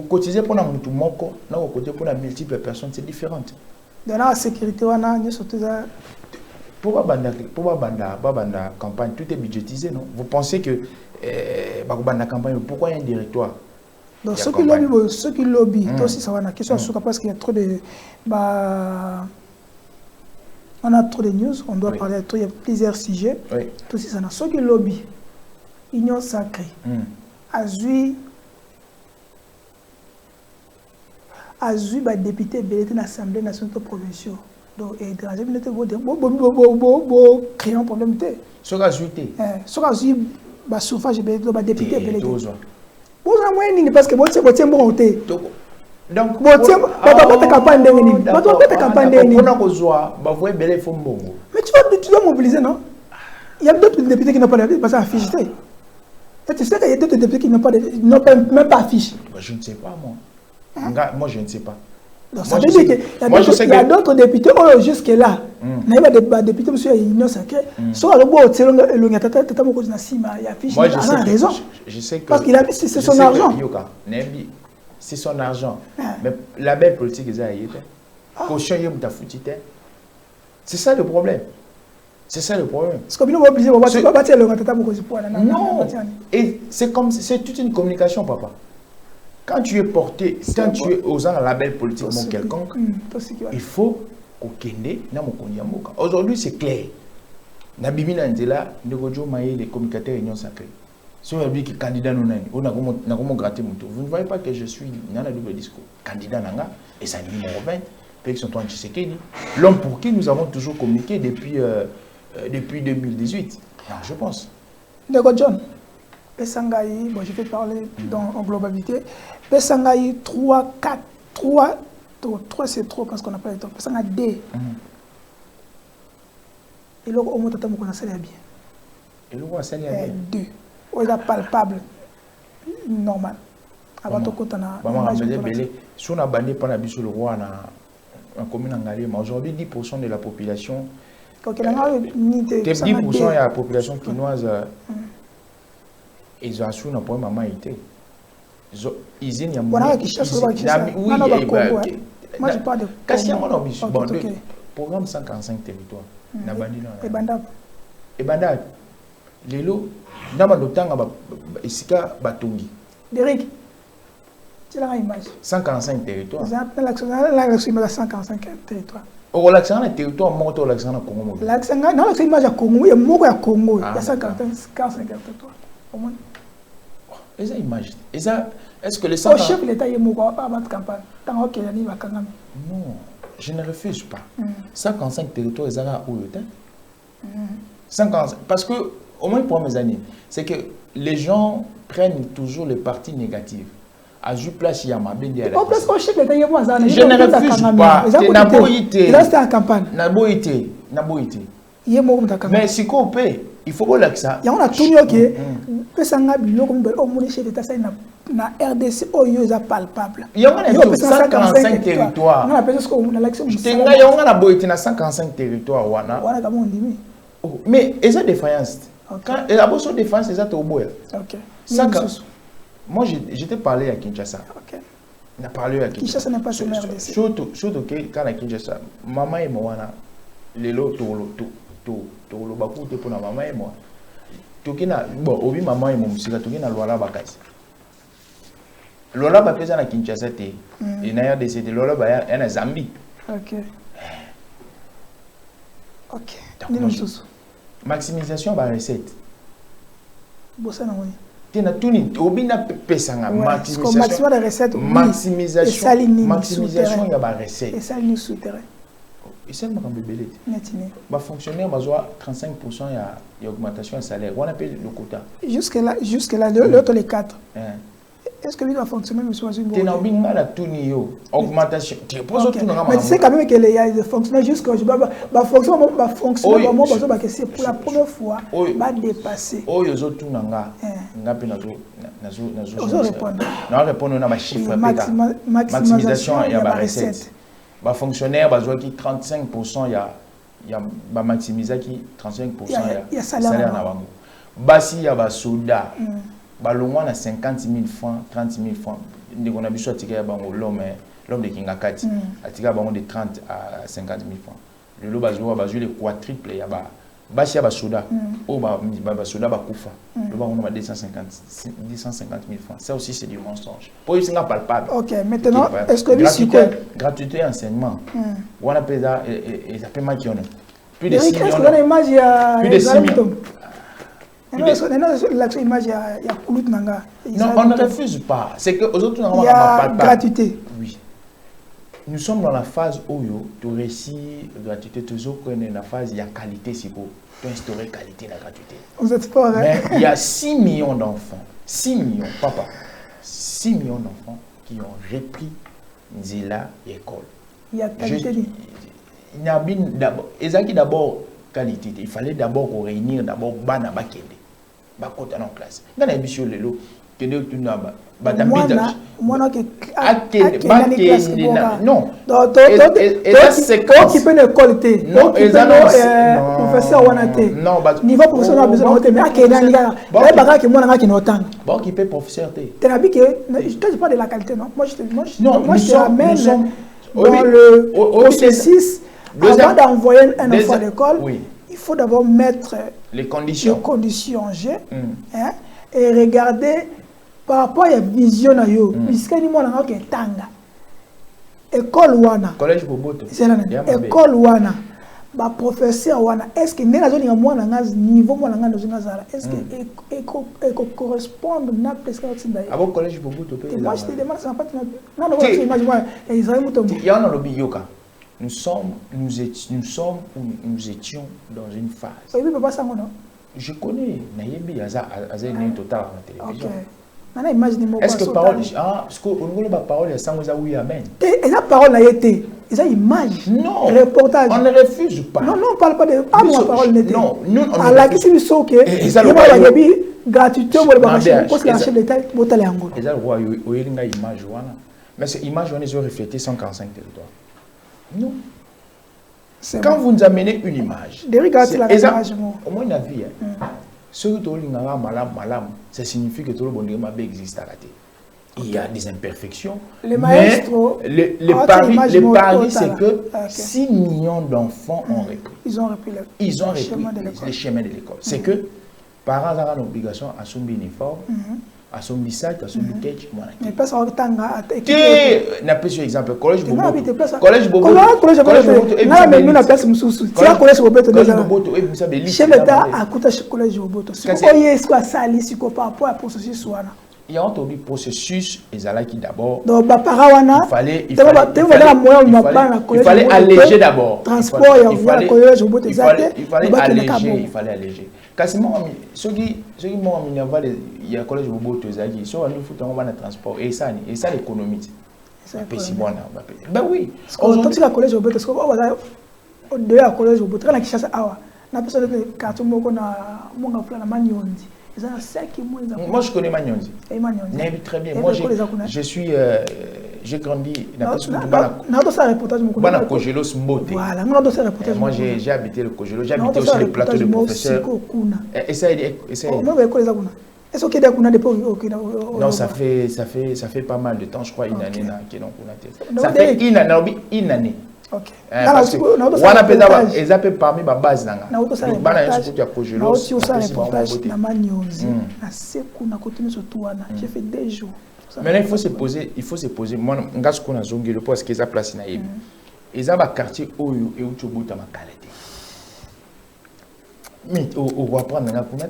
Cotiser pour un moko, cotiser pour multiples personnes, c'est différent. Dans la sécurité, on a surtout ça. Pour la campagne, tout est budgétisé, non? Vous pensez que la campagne, pourquoi il y a un directoire? Donc ceux qui lobby, aussi ça va na question parce qu'il y a trop de on a trop de news, on doit parler, il y a plusieurs sujets. Oui. Tout ça na ceux qui lobby, Union sacrée, Azui député de l'Assemblée nationale provinciale. Donc, et dans la minute, créer un problème. Ce que Azui, suffrage député. Parce que vous êtes bon. Donc, mais tu dois mobiliser, non? Il y a d'autres députés qui n'ont pas d'affiche parce qu'affiché. Et tu sais qu'il y a d'autres députés qui n'ont même pas affiché. Je ne sais pas, moi. Moi, je ne sais pas. Donc, ça veut dire qu'il y a d'autres députés jusque-là. Il y a des députés qui sont Union sacrée. Soit le bout, c'est je sais que parce qu'il a mis c'est son argent. C'est son argent. Mais la belle politique, c'est ça le problème. C'est ça le problème. Non. Et c'est comme c'est toute une communication, papa. Quand tu es porté, quand tu es aux la label politique quelconque, il faut aujourd'hui c'est clair. Nabimina Ndela, Negojo Maï, les communicateurs Union sacrée. Si on a dit que candidat nous vous ne voyez pas que je suis dans le double discours. Candidat Nanga, et c'est numéro 20, Félix Antoine Tshisekedi, l'homme pour qui nous avons toujours communiqué depuis 2018. Non, je pense. Nego John, Pessangaï, bon, je vais parler en globalité. Pessangaï 3, 4, 3 c'est trop parce qu'on n'a pas le temps. Pessangaï D. Et là, on monte à bien. Et là, on s'est bien. 2. On est palpable. Normal. Avant tout, on a. Si on a banni par la sur le roi en commune en Gallier, aujourd'hui 10% de la population. 10% de la population quinoise. Ils ont assuré un point maman été. Ils ont moi je parle de programme 145 territoires. Et Banda Lelo Nama Lotanga Isika Batongi. Derek, tu as l'image. 145 territoires. L'accent 145 territoires. Au l'accent des territoires, monte au l'accent à Congo. L'accent, non, l'accent image à Congo, il y a beaucoup à Congo. Il y a 145 territoires. Comment? Et ça image. Et ça, est-ce que les 100 chef l'État est mort pas avant campagne. Tant qu'il y a Kangam. Non, je ne refuse pas. 145 territoires, ils ont où le 145 parce que au moins pour mes années, c'est que les gens prennent toujours les parties négatives. À du place il y a ma bien je ne refuse pas. Na boité. Là c'était en campagne. Na boité. Il est mort dans campagne. Mais si qu'on paie, il faut voir ça. Il y a on a tout que pesanga biloko au monde chef d'état ça na RDC oyo est palpable. Il y a 145 territoires. On a besoin ce qu'on a l'action. Il y a na boité na 145 territoires wana. Wana comme on dit. Mais ils ont défaillance. Quand la bosse défense c'est ça au bois. OK. Moi, j'étais parlé à Kinshasa. Ok. On a parlé à Kinshasa. Kinshasa n'est pas sur RDC. Surtout que quand à Kinshasa, maman et moi, les lots, tout, bakou, pour la maman et moi. Bon, oui, maman et mon musique, tout est dans Lola Bakasi. Lola Bakasi à Kinshasa, et n'a RDC, Lola Bakasi, il y a Zambie. Ok. Ok. Maximisation de la recette. Bossa na oui. Maximisation de recettes, maximisation il y a des recettes. Et ça, nous souterrain. Et ça, va fonctionner, on va 35% il y a augmentation de salaire. On appelle le quota. Jusque-là, l'autre les 4. Est-ce que lui va fonctionner, monsieur Azumbo? Augmentation. Mais tu sais quand même qu'il y a des fonctionnaires jusqu'à va fonctionner pour la première fois, va dépasser. Maximisation et la recette. Les fonctionnaires, 35%, il y a maximisation qui 35%, il y a salaire. Bassi, il y a soda. Balongwa na 50 000 francs, 30 000 francs. On a besoin de l'homme de Kingakati. A tiré de 30 à 50 000 francs. Le lot bazoua les quadruple, il y a Basia Basoda, oh Basoda Bakoufa, le bas on a 250 000 francs. Ça aussi c'est du mensonge. Pour eux c'est pas palpable. Ok, maintenant est-ce que gratuité enseignement, on appelle ça et ça fait mal qui on a. Plus de est-ce 6 que millions. dans l'image il y a Plus de 6 millions. L'image il y a Koulout Nanga. Non, on ne refuse pas. C'est que aux autres il y a gratuité. Oui. Nous sommes dans la phase où tu réussis gratuité, toujours qu'on est dans la phase il y a qualité, c'est beau. Tu instaurer qualité la gratuité. Vous êtes fort, hein? Mais il y a 6 millions d'enfants, 6 millions, papa, 6 millions d'enfants qui ont repris Nzela école. Il y a qualité. Il y a d'abord qualité. Il fallait d'abord réunir d'abord Bana Bakende. Bakota en classe. Dans la émission Lelo, que de tout n'aba. Moi qui non. Et ça c'est quand qui peut l'école té. Non, professeur Wanate. Non, niveau professeur a besoin de mais à Kenya ni là. Là baga que moi na qui n'entend. Bon qui peut professeur té. Tu as dit que je te parle de la qualité non. Moi je ramène dans le processus avant d'envoyer un enfant à l'école. Il faut d'abord mettre les conditions en jeu et regarder par rapport à la vision na yo puisque ni mwana ngaki tanga école wana collège Boboto école wana ba professeur wana est-ce que ndena zo ni mwana ngazi niveau mwana ngazi zo ngazala est-ce que eko correspond na presque otsinda abo collège Boboto pe moi je te demande ça pas non non image moi Israël mutombo ya na lobi yoka nous étions dans une phase oui papa ça non je connais nayebi aza ni total à la télévision. Est-ce que parole parce que on ne parole ça oui amen. Et la parole a été ça image non reportage on ne refuse pas non on parle pas de ma parole n'était non nous on à la question so que il y a gratuité pour le marché parce que la chef d'état botale yango et ça le roi oyelinga image wana mais c'est image wana ils ont reflété 145 territoires non quand vous nous amenez une image de regarder la image au moins la vie ce que tu as malam, ça signifie que tout le monde existe à la tête. Il y a des imperfections. Les maestros, les paris, c'est que 6 millions d'enfants ont repris. Ils ont repris les chemins de l'école. C'est que parents ont l'obligation à son uniforme, à son sac, à son ketch. Mais pas ça tanga n'a pas sur exemple collège Boboto. Collège Boboto. Na même na place mususu. C'est collège Boboto. Collège Boboto et ça des chef d'état à côté collège Boboto. Si ko yesko sali si ko par rapport à processus wana. Il y a entendu processus ezalaki d'abord. Donc ba para wana il fallait alléger d'abord. Transport ya collège Boboto il fallait alléger. Quasiment ceux qui m'ont amené il y a collège Boboto ezaki so on fout en bas transport et ça l'économie. Ben oui. Aujourd'hui la collège Boboto parce que on de la collège Boboto kana kishasa awa. Na personne de quartier moko na monga plan na Manyondi. Moi je connais Manyondi. Très bien. Moi je suis j'ai grandi dans le Kogelo Mbote. Voilà, moi j'ai habité le Kogelo, j'ai habité aussi le plateau de professeurs. Essaye. Non, ça fait pas mal de temps, je crois une année ça fait une année. OK. Parce que on appelle ça parmi ma base nanga. J'ai fait 2 jours. Maintenant il faut se poser moi ngas ko na zongelo parce que ça place na yebi. Eza ba quartier oyo e uchobuta makalete. Mais on va prendre na kuna.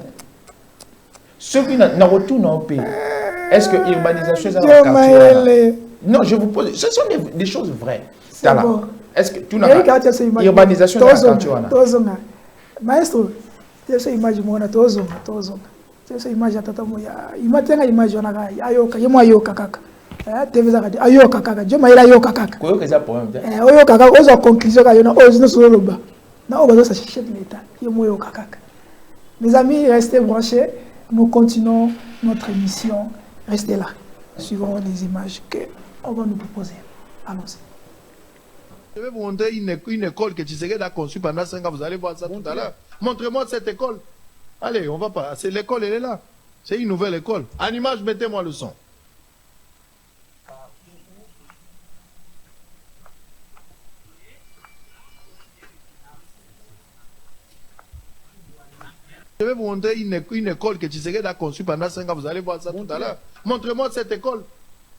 Ceux qui na retourne en pays. Est-ce que urbanisation ça va quartier? Non, je vous pose ce sont des choses vraies. Est-ce que tu n'as urbanisation dans la quartier? Maestro, tu sais image moi na tozonga. Tu sais image tata moya. Imatenga image ona ga ayoka yemo ayoka kaka. TV za kadi ayoka kaka. Jo maila ayoka kaka. Ko yoka za problème. Oyo kaka ozo conclusion ka yona ozo solo loba. Na obazo sa chef de l'état. Yemo ayoka kaka. Mes amis, restez branchés. Nous continuons notre émission. Restez là. Suivons les images que on va nous proposer. Allons-y. Je vais vous montrer une école que Tshisekedi a conçue pendant 5 ans. Vous allez voir ça tout à l'heure. Montrez-moi cette école. Allez, on va pas. C'est l'école, elle est là. C'est une nouvelle école. En image, mettez-moi le son. Je vais vous montrer une école que Tshisekedi a conçue pendant 5 ans. Vous allez voir ça tout à l'heure. Montrez-moi cette école.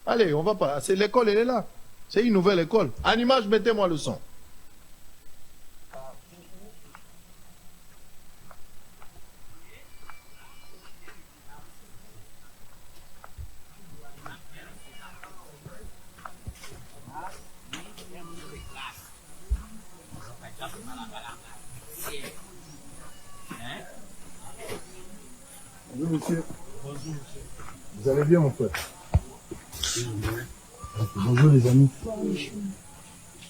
Allez, on va pas. C'est l'école, elle est là. C'est une nouvelle école. En image, mettez-moi le son. Bonjour monsieur. Bonjour monsieur. Vous allez bien mon frère? Bonjour les amis.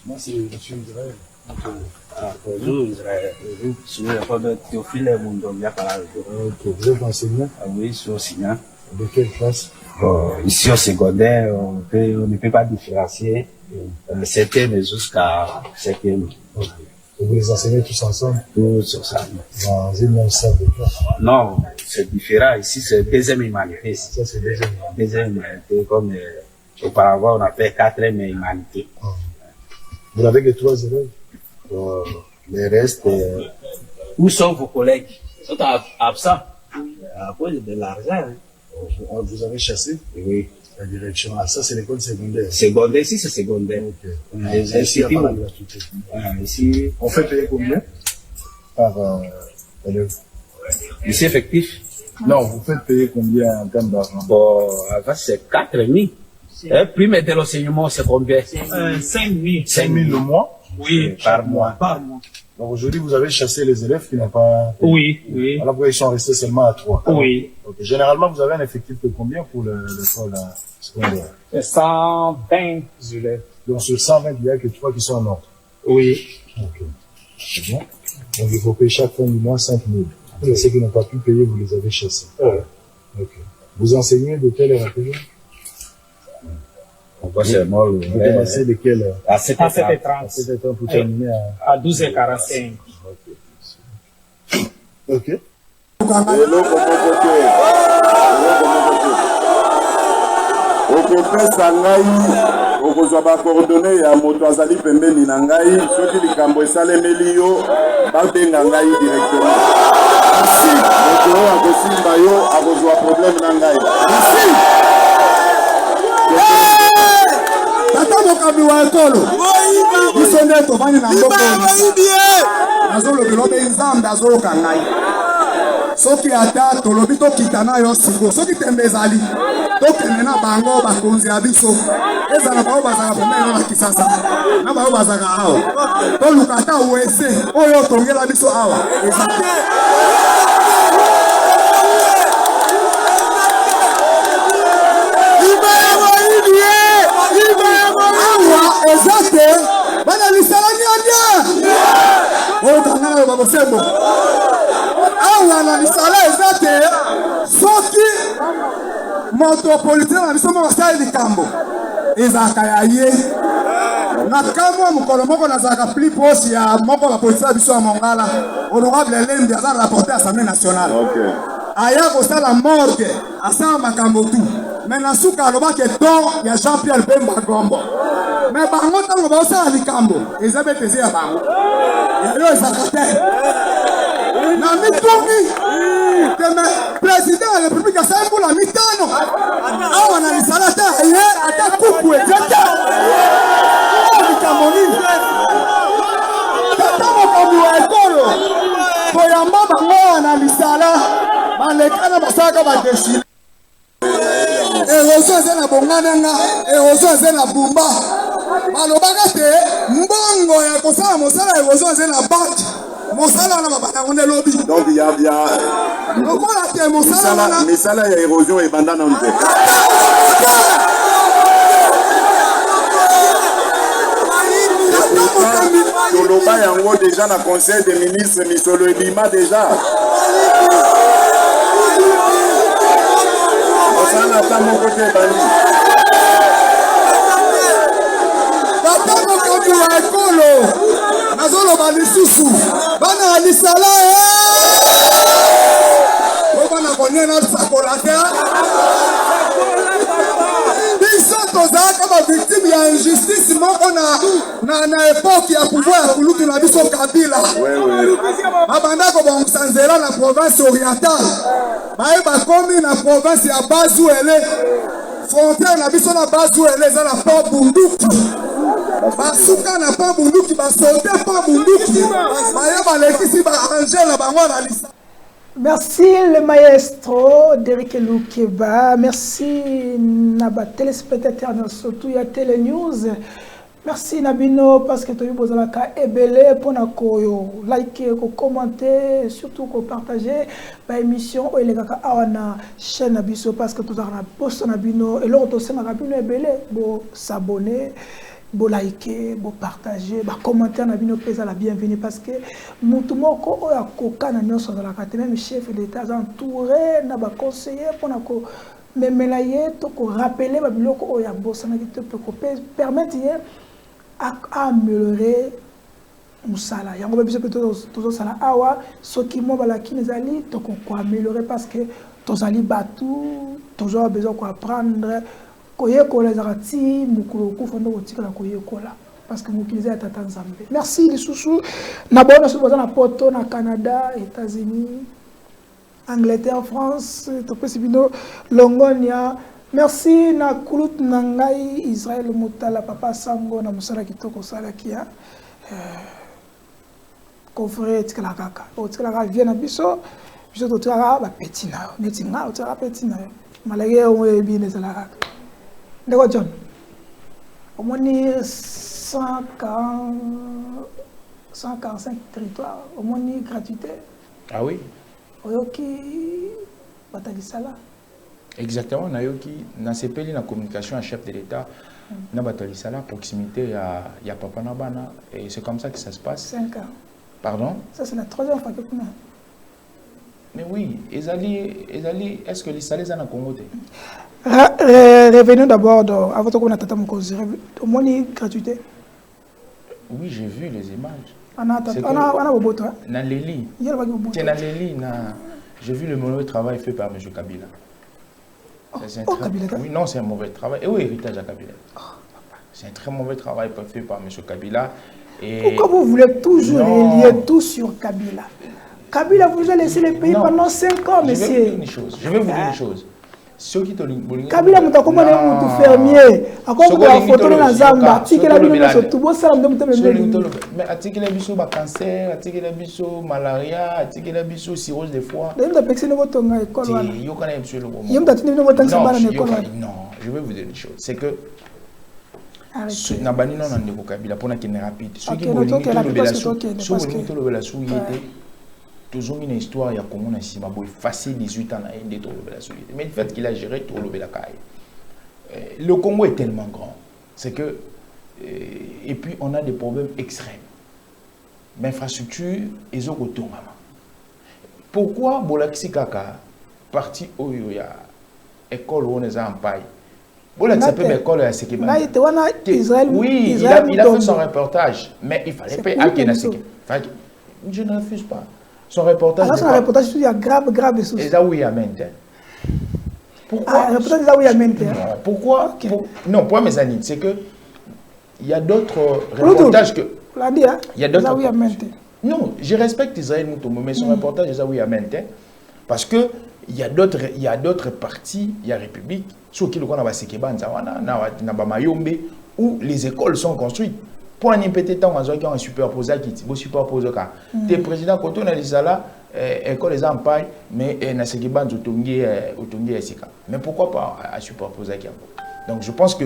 Moi c'est monsieur Israël. Bonjour Israël. Je suis le Théophile Mundomia Parado. Ok, vous êtes enseignant? Oui, je suis enseignant. De quelle classe? Ici au secondaire, on ne peut pas différencier septième jusqu'à cinquième. Okay. Et vous les enseignez tous ensemble? Tous ensemble. Dans une même salle de classe? Non, c'est différent. Ici, c'est deuxième humanité. Ça, c'est deuxième. Deuxième humanité, comme auparavant, on a fait quatrième humanité. Vous n'avez que 3 élèves? Le reste, où sont vos collègues? Ils sont absents. À cause de l'argent. Hein. Vous avez chassé? Oui. La direction. Ah, ça, c'est l'école secondaire. Secondaire, ici, c'est secondaire. Ok. Ici, il n'y a pas la gratuité. Ici, On fait payer combien? Par élève? ici, effectif. Non, vous faites payer combien en termes d'argent? Bon, avant, c'est 4 000. Prime de l'enseignement, c'est combien? 5 000. 5 000 le mois? Oui, par mois. par mois. Donc aujourd'hui, vous avez chassé les élèves qui n'ont pas payé. Oui, oui, Alors pourquoi ils sont restés seulement à 3? oui. Ok. Généralement, vous avez un effectif de combien pour l'école secondaire? 120 élèves. Donc sur 120, il n'y a que 3 qui sont en ordre. Oui. Ok. C'est bon. Donc il faut payer chaque fin du mois 5 000. Et ceux qui n'ont pas pu payer, vous les avez chassés. Ok. Vous enseignez de quelle heure à quelle heure? On voit seulement le. Vous commencez de quelle heure? À À 7h30. 7h30. C'est un pour terminer à... À 12h45. Ok. okopesa ngai okozwa bakoordone ya moto azali pembeni na ngai soki likambo esalemeli yo babenga ngai directement si moto oyo akosimba yo akozwa probleme na ngai tata mokambi wa ekolo biso nde tovandi na mboko nazolobela obe nzambe azoloka ngai soki ata tolobi tokita na yo siko soki tembe ezali tokende na bango bakonzi ya biso ezala bao bazaka pembeni na kisasa na bao bazaka awa toluka ata wese oyo tongela biso awa eza te awa eza te bana lisala nyanya oyo kangana yo babosembo awa na lisala eza te soki moto politique na biso moko asali likambo ezalaka ya ye na kamwa mokolo moko nazalaka pli proche ya moko bapolitique na biso ya mongala honorable Lembe aza rapporteur assemblée nationale aya kosala morgue asala makambo tu me na suka alobaki ton ya Jean-Pierre Bemba Gombo me bango ntango baosala likambo eza bete eza ya bango yayo ezalaka te na mitungi teme président ya république asali mbula mitano awa na lisala ata ye ata kuku ete te likambo nini tata mokambi wa ekolo koyamba bango awa na lisala balekana basalaka badesine eroso eza na bongananga eroso eza na bumba balobaka te mbongo ya kosala mosala eroso eza na bati mosala na babanango nde lobi donc ya lokola te mosala wana misala ya érosion ebanda nanu te toloba yango déjà na conseil des ministres misolo ebima déjà mosala ata moko te ebandi tata mokambi wa ekolo nazoloba lisusu bana ya lisala o bana konyena sakola te biso tozalaka bavictime ya injustice injustice moko na époque ya pouvoir ya kulutu na biso Kabila babanda kobongisa nzela na province orientale baye bakomi na province ya Bazuele frontière na biso na Bazuele eza na Port Bunduki basuka na Port Bunduki basote Port Bunduki baye balekisi baarranger na bango na lisa. Merci le maestro Derrick Lukeba. Merci Naba téléspectateurs surtout ya Télé News. Merci Nabino parce que tu as besoin de ebele pour na koyo liker, ko commenter, surtout ko partager ba émission et les gars awana chaîne Nabiso parce que tu as na post Nabino et l'autre aussi na Nabino ebele bo s'abonner. Bo liker, bo partager, bo commenter na bino pesa la bienvenue parce que mutu moko oya koka na nyonso za la kate même chef d'État entouré na ba conseiller pour na ko memela ye to ko rappeler ba biloko oya bossa na kite pe ko permettre ye à améliorer musala yango ba biso pe to sala awa soki mo bala kinezali to ko améliorer parce que tozali batu toujours besoin ko apprendre parce que vous utilisez Tata Nzambe. Merci les sous-sous. Nabona sur na poto na Canada, États-Unis, Angleterre, France, Topesibino, Longonia. Merci na Kulut Nangai, Israël Mutala, Papa Sango, na Musara Kitoko Salakia. Confrère Tikalaka. Tikalaka vient à Bisso. Bisso Totara, petit na. Netinga, Totara petit na. Malgré on est bien les alaka. D'accord, John. Au moins 145 territoires, au moins gratuité. Ah oui? Oyoki Batalisala. Exactement, Nayoki, dans ces pays, la communication à chef de l'État, na Batalisala, proximité, il y a Papa Nabana, et c'est comme ça que ça se passe. 5 ans. Pardon? Ça, c'est la 3e fois que tu m'as. Mais oui, Ezali, est-ce que les salaires sont en Congo? Revenons d'abord à votre tata Mokozi. Au moins gratuité. Oui, j'ai vu les images. On a Boboto. Dans les lits. J'ai vu le mauvais travail fait par M. Kabila. Oui, non, c'est un mauvais travail. Et oui, héritage à Kabila. C'est un très mauvais travail fait par M. Kabila. Et pourquoi vous voulez toujours relier tout sur Kabila? Kabila vous a laissé le pays pendant 5 ans, monsieur. Je vais vous dire une chose. Ceux qui te Kabila muta komone mutu fermier akoko ba photo na zamba atikela bino so tubo sala ndo mutu mais atikela biso ba cancer atikela biso malaria atikela biso cirrhose de foie ndenda pexi no botonga école wana yo kana monsieur le bon yemta tini no botonga bana na école non je vais vous dire une chose c'est que na bani non ndeko Kabila pona ki ne rapide ceux qui bolingi to lobela su yete toujours une histoire, il y a comme on a si facile 18 ans à la société. Mais le fait qu'il a géré tout le le Congo est tellement grand, c'est que et puis on a des problèmes extrêmes. L'infrastructure est au retour. Pourquoi Bolaxi Kaka parti où il y a école où on est en paille? Bolaxi s'appelle école à Sekibanda. Oui, il a fait son reportage, mais il fallait payer à Kenaseki. Je ne refuse pas. Son reportage. Alors, son reportage, il y a grave des soucis. Et ça, oui, à maintes. Pourquoi? Le reportage, ça, oui, à maintes. Pourquoi? Non, pour mes amis, c'est que il y a d'autres reportages que. Il y a d'autres. Non, je respecte Israël Moutoumou, mais son reportage, ça, oui, à maintes. Parce que il y a d'autres partis, il y a République, sur qui le Kona Basekeba, Nabamayombe, où les écoles sont construites. Pour un petit temps, on a un superposé qui est superposé. Le président, quand on a dit ça là, école les empires, mais na sekiban utongi esika. Mais pourquoi pas à superposer qui? Donc je pense que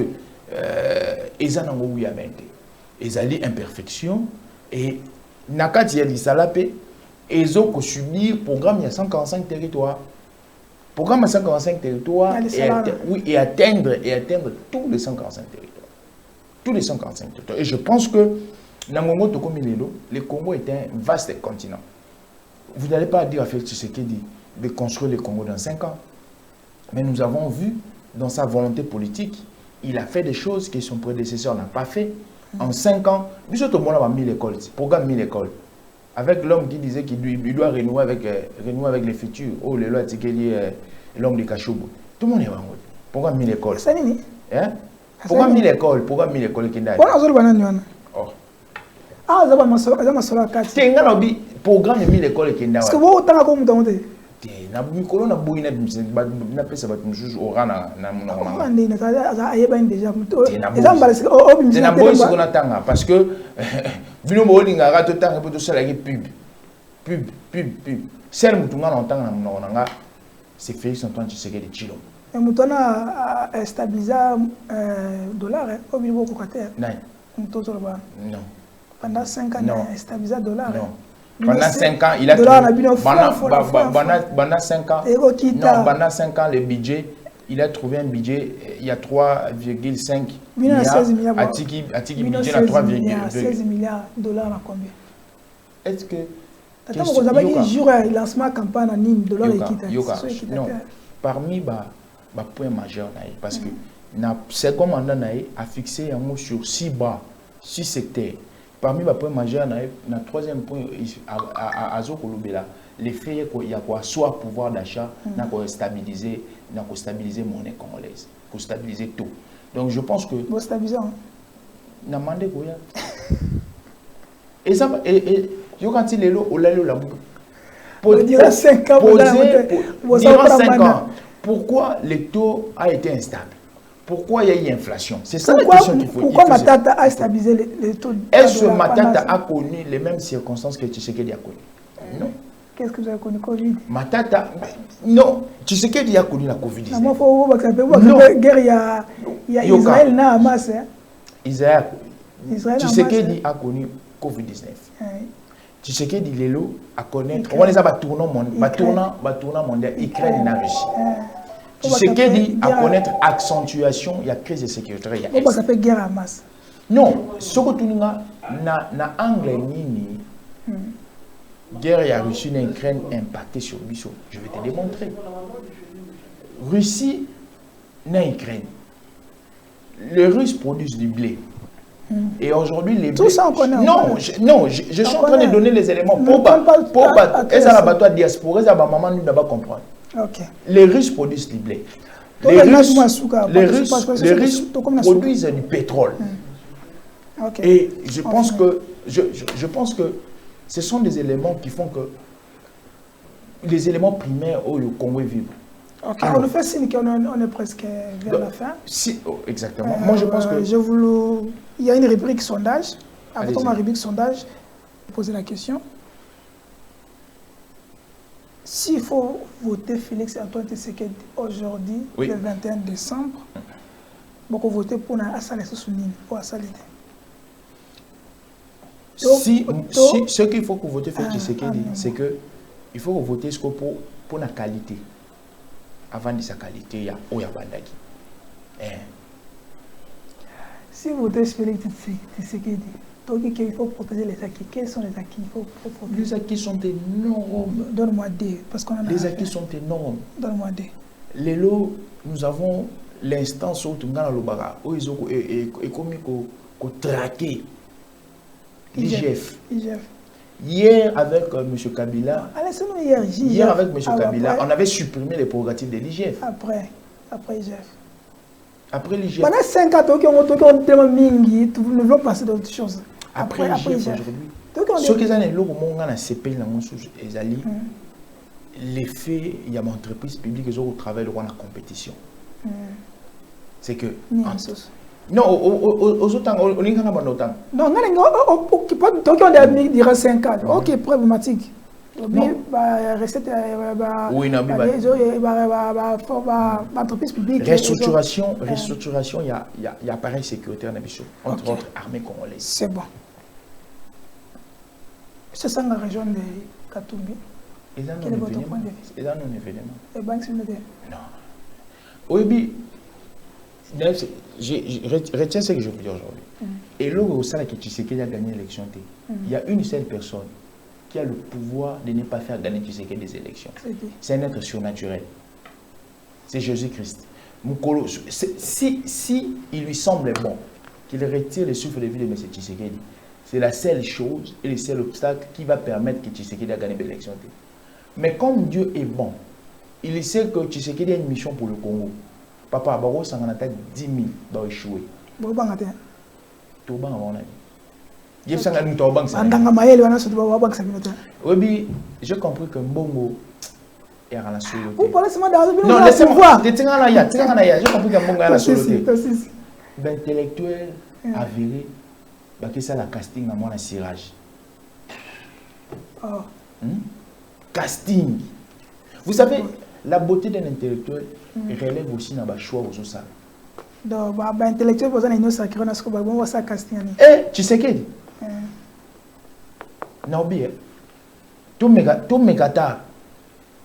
ils en ont eu à mente. Ils ont imperfection et nakati ya lisalape ils ont subi programme il y a 145 territoires. Programme à 145 territoires et atteindre tous les 145 territoires. Tous les 145 territoires. Et je pense que le Congo est un vaste continent. Vous n'allez pas dire à Félix Tshisekedi de construire le Congo dans 5 ans. Mais nous avons vu, dans sa volonté politique, il a fait des choses que son prédécesseur n'a pas fait. En 5 ans, nous avons mis l'école, programme 1000 écoles. Avec l'homme qui disait qu'il doit renouer avec les futurs. Oh, le loi l'homme de Kachoubou. Tout le monde est en mode. Programme 1000 écoles. C'est nini? Hein? Pourquoi 1000 écoles? Pourquoi 1000 écoles qui n'ont pas? Oh. Ah, ça va m'assurer 4. C'est un programme de 1000 écoles qui n'ont Est-ce que vous avez autant comme vous na mikolo na boyi na pesa bato mosusu orana na boyi siko na tanga parce que bino bolingaka totanga mpo tosalaki pub sele mutu nga na otanga na monoko na nga c'est Félix Antoine Tshisekedi Tshilombo mutu wana stabilisa dollar obi bokoka te nani mutu ozoloba non pendant 5 ans stabilisa dollar non. Pendant 5 ans, il a pendant 5 ans, non, pendant 5 ans, le budget, il a trouvé un budget, il y a 3,5 milliards. Atiki budget à 3,5 16 milliards de dollars à combien? Est-ce que... Attends, vous avez dit jour il lancement campagne en ligne de l'or non, parmi les points majeurs, parce que le second mandat a fixé un mot sur 6 bas, 6 secteurs. Parmi les points majeurs, le troisième point, l'effet qu'il y a quoi, soit pouvoir d'achat, pour stabiliser la monnaie congolaise, pour stabiliser tout. Donc je pense que... Pour stabiliser, n'a demandé quoi. Et ça, je quand il est là, on l'a là. Durant 5 ans, durant 5 ans, pourquoi le taux a été instable? Pourquoi il y a eu inflation? C'est ça la question qu'il faut. Pourquoi Matata a stabilisé les taux? Est-ce que Matata a connu les mêmes circonstances que Tshisekedi a connu? Non. Qu'est-ce que vous avez connu? Covid? Matata, non. Tshisekedi a connu la Covid-19. Non, il y a Israël et Hamas. Israël. Tshisekedi a connu Covid-19. Tshisekedi Lelo a connu. On les a tournant mondial, Ukraine et la Russie. Tshisekedi à connaître accentuation, il y a crise de sécurité. Pourquoi ça fait guerre à masse? Non, ce que tu na anglais nini guerre à Russie et Ukraine impacté sur Bissau. Je vais te démontrer. Russie et Ukraine. Les Russes produisent du blé. Et aujourd'hui, les tout ça on connaît. Non, je suis en train de donner les éléments pour la bateau diaspora, ça va maman nous d'abord comprendre. Okay. Les Russes produisent du blé. Les Russes produisent du pétrole. Okay. Et je pense que ce sont des éléments qui font que les éléments primaires où le Congo vit. Okay. On fait signe qu'on est presque vers la fin. Si, exactement. Moi, je pense que... Il y a une rubrique sondage. Avant ma rubrique sondage, poser la question. S'il faut voter Félix Antoine Tshisekedi aujourd'hui, le 21 décembre, beaucoup voter pour la Assalé Sounine, pour Assalé. Ce qu'il faut que vous votez Félix Tshisekedi, c'est que il faut voter pour la qualité. Avant de sa qualité, il y a Oyabandaki. Si vous votez Félix Tshisekedi, donc il faut protéger les acquis. Quels sont les acquis? Les acquis sont énormes. Donne-moi des. Parce qu'on les acquis sont énormes. Donne-moi des. Les lots, nous avons l'instance où Tungana Lobara, où ils ont traqué l'IGF. Hier, avec M. Kabila, avec M. Kabila, on avait supprimé les prérogatives de l'IGF. Après IGF. Après l'IGF. Pendant 5 ans, nous voulons passer d'autres choses. Après l'IGF aujourd'hui. Ce que j'ai dit, l'effet, il y a une entreprise publique qui travaille dans la compétition. C'est que... Non, aux autres, on n'est pas dans l'OTAN. Non, donc on a mis 5 ans. Ok, problématique. Oui, non, entreprise publique. Restructuration, il y a appareil sécuritaire entre autres armées congolaises. C'est bon. C'est ça la région de Katumbi. Quel est votre point de vue? C'est un événement. Et banque simulaire? Non. Oui, je retiens ce que je veux dire aujourd'hui. Et là où ça que Tshisekedi a gagné l'élection, il y a une seule personne qui a le pouvoir de ne pas faire gagner Tshisekedi des élections. C'est un être surnaturel. C'est Jésus-Christ. Si il lui semble bon qu'il retire le souffle de vie de M. Tshisekedi, c'est la seule chose et le seul obstacle qui va permettre que Tshisekedi a gagné l'élection. Mais comme Dieu est bon, il sait que Tshisekedi a une mission pour le Congo. Papa, bah, ça en a 10 000 bah échoué. Bon, bang te. Tout bang avant. Il y a ça nous t'en banque ça. Andanga maël wana so ba banque ça minute. Oui, j'ai compris que Mbongo est à la soloté. Vous parlez seulement dans le non, laissez-moi voir. J'ai compris que Mbongo est à la soloté. L'intellectuel avéré, bah que ça la casting à moi la cirage. Casting. Vous savez, la beauté d'un intellectuel relève aussi dans le choix aux salles. Donc, intellectuel, vous avez une sacrée, on a ce qu'on va faire casting. Eh, tu sais qui? Non, bien. Tout mes gata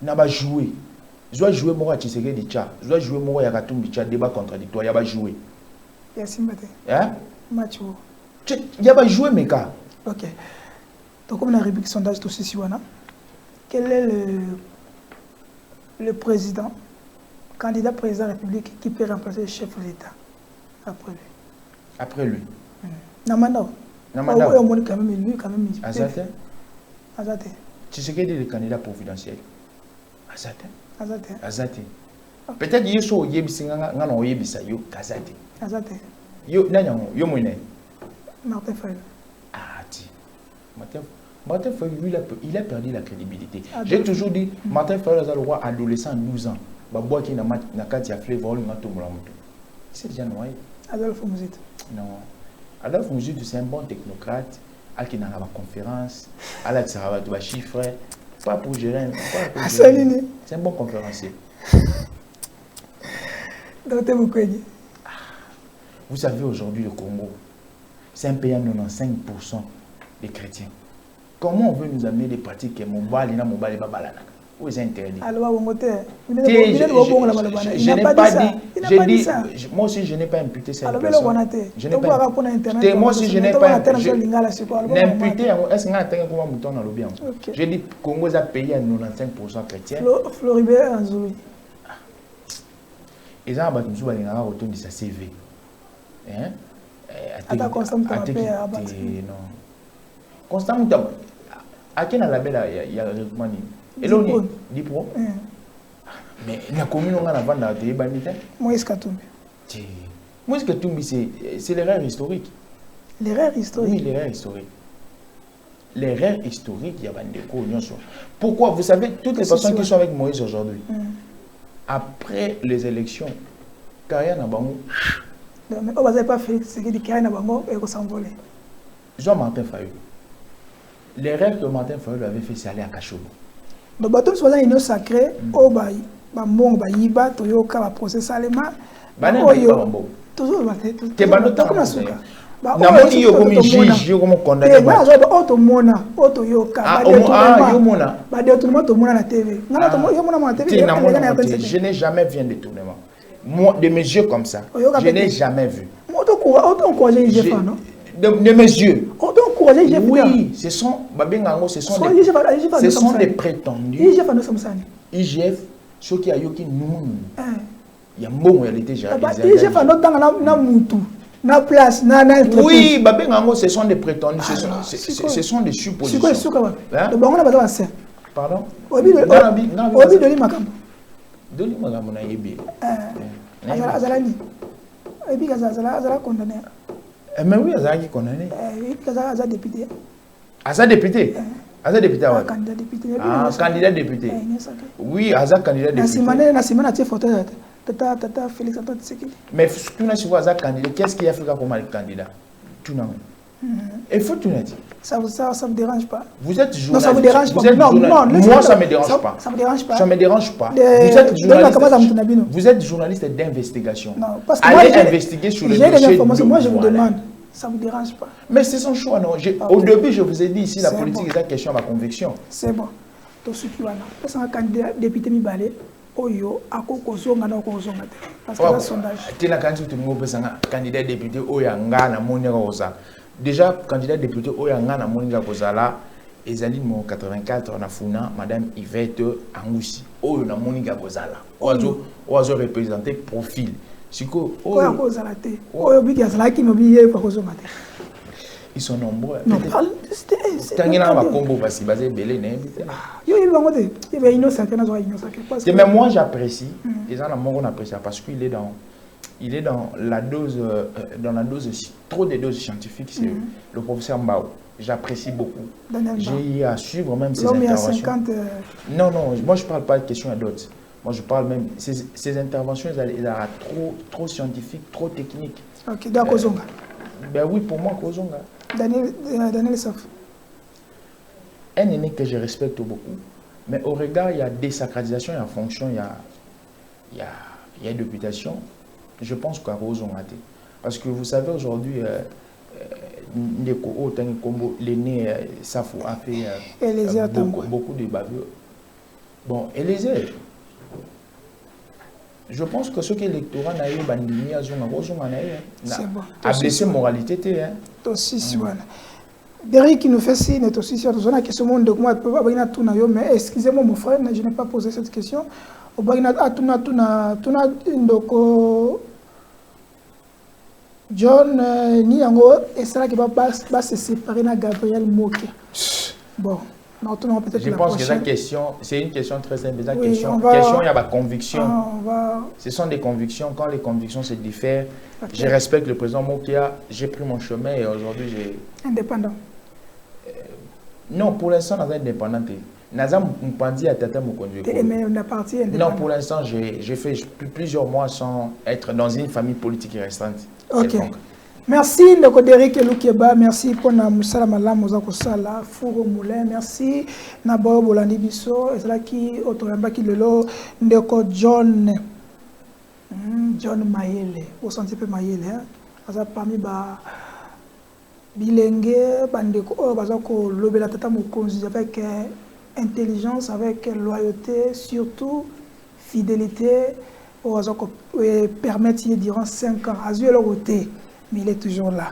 n'a pas joué. Je dois jouer moi, tu sais qui dit ça. Je dois jouer moi, il y a tout un débat contradictoire, il y a pas joué. Merci, Mbate. Hein? Match. Il y a pas joué, mes gars. Ok. Donc, comme on a répliqué le sondage, tout ceci, quel est le président, candidat président de la République qui peut remplacer le chef de l'État après lui? Après lui. Namanda. Namanda. On a quand même élu, quand même. Azate. Azate. Tu sais qui est le candidat présidentiel? Azate. Azate. Azate. Peut-être que yo yebisanga ngana oyebisa yo Azate. Azate. Yo nanyango yo mwene. Martin Fayulu. Ah ti. Martin Fayulu il a perdu la crédibilité. J'ai toujours dit Martin Fayulu a le roi adolescent 12 ans. Ba bois qui na kati ya flavor le ngato mulamuto. C'est déjà noyé. Adolphe Mouzit. Non. Adolphe Mouzit c'est un bon technocrate. À qui n'a pas conférence, à la Tsarava de chiffre, pas pour gérer. C'est un bon conférencier. Vous savez, aujourd'hui, le Congo, c'est un pays à 95% des chrétiens. Comment on veut nous amener des pratiques qui sont mobile, et babalana? Où est interdit? Je n'ai pas dit. J'ai dit, moi aussi je n'ai pas imputé cette personne. Je n'ai pas. Moi aussi je n'ai pas imputé. Est-ce que vous avez un lobby? J'ai dit Congo a payé à 95% chrétiens. Floribert Anzoui. Et ça, nous avons retourné sa CV. Constant, à quel label il y a le money? Et là, on dit pour. Mais la commune, on a la vente de Banita. Moïse Katumbi. Moïse Katumbi, c'est l'erreur historique. L'erreur historique? Oui, l'erreur historique. L'erreur historique, il y a des cours. Pourquoi? Vous savez, toutes les personnes qui sont avec Moïse aujourd'hui, après les élections, Kaya Nabango. Mais on ne va pas faire ce que dit Kaya Nabango et qu'on s'envole. Jean-Martin Fayulu. L'erreur que Martin Fayulu avait fait, c'est aller à Kachobo. Donc, bateau soit là, il est sacré, au bail, mon bail, toyo, kaba procès salema. Toujours, t'es banot comme ça. Namoni yo comme juge, yo comme condamné. Moi, j'ai auto mona, auto yo kaba. Ah, yo mona. Bah, de tout le monde, mona la TV. Je n'ai jamais vu un détournement. Moi, de mes yeux comme ça, je n'ai jamais vu. De mes yeux. Oui, ce sont des prétendus. IGF, ceux qui ont eu il y a un bon réalité. IGF a na place, oui, ce sont des prétendus, ce sont des suppositions. Pardon? Mais oui, Azaki condamné. Député. Aza député. Aza député. Candidat député. Ah, candidat député. Oui, Aza candidat député. Tata Félix Antoine Tshisekedi. Mais tout n'a pas Aza candidat. Qu'est-ce qu'il y a fait comme candidat? Tout n'a pas. Il faut tout dire. Ça me dérange pas. Vous êtes journaliste. Non, ça me dérange pas. Non, moi, ça me dérange pas. Ça me dérange pas. Ça me dérange pas. Vous êtes journaliste d'investigation. Non, parce que allez investiguer sur le dossier. J'ai des informations. Moi, je vous demande. Ça ne me dérange pas. Mais c'est son choix, non? Au début, je vous ai dit ici, la politique est la question à ma conviction. C'est bon. Tout ce qui va là. Parce que candidat député Mibale, Oyo, Akoko Zonga, Zonga. Parce que c'est un sondage. Tu es candidat député Oyanga, Namonia Rosa. Déjà, candidat député Oyanga, Namonia Rosa là, Ezali Mo 84, on a Funa, Madame Yvette Angoussi. Oyo, Namonia Rosa là. Oyo, représenté profil. Ils Ils sont nombreux. Non, mais moi j'apprécie, parce qu'il est dans la dose, trop de doses scientifiques, c'est le professeur Mbao. J'apprécie beaucoup. J'ai eu à suivre même ses interventions. Non, moi je ne parle pas de questions à d'autres. Moi je parle même, ces interventions, elles sont trop scientifiques, trop techniques. Ok, d'accord, Kozonga. Ben oui, pour moi, Kozonga. Daniel Saf. Un aîné que je respecte beaucoup. Mais au regard, il y a désacralisation, il y a fonction, il y a députation. Je pense qu'à Kozonga. Parce que vous savez, aujourd'hui, l'aîné Safo a fait beaucoup de babio. Bon, Élysée. Je pense que ce que l'électorat n'a eu, a blessé moralité. Derrick qui nous fait signe est aussi sur la question de moi, mais excusez-moi mon frère, je n'ai pas posé cette question. John Niango et ça qui va se séparer de Gabriel Moké. Bon. Je pense que c'est une question très simple. Il y a des convictions. Ce sont des convictions. Quand les convictions se diffèrent, je respecte le président Mokia. J'ai pris mon chemin et aujourd'hui j'ai... Indépendant. Non, pour l'instant, on est indépendant. Non, pour l'instant, j'ai fait plusieurs mois sans être dans une famille politique restante. Ok. Merci, Ndeko Derrick Lukieba. Merci pour la Moussala Malam Mozakosala, Fouro Moulin. Merci, Nabo Bolandi Bisso. Et c'est là qui, Otoyamba qui le lot, Ndeko John Mayele. Vous sentez peu Mayele, hein? Parmi Bilenge, Bandeko, Bazako, Lobela Tata Mokonzi, avec intelligence, avec loyauté, surtout fidélité, pour permettre durant 5 ans. Azué le côté. Mais il est toujours là.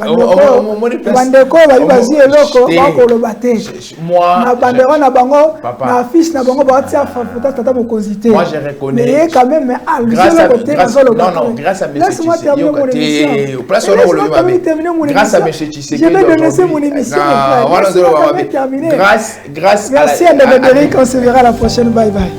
Bandeko, vas-y, eloko, le baté. Moi, bandera na bango, na affiche na bango, tata mokonzité. Moi, j'ai reconnu. Mais quand même, grâce à M. Laisse-moi terminer mon émission. Grâce à M. Tshisekedi. Je vais dénoncer mon émission. Merci à Ndeko Derrick, on se verra la prochaine. Bye bye.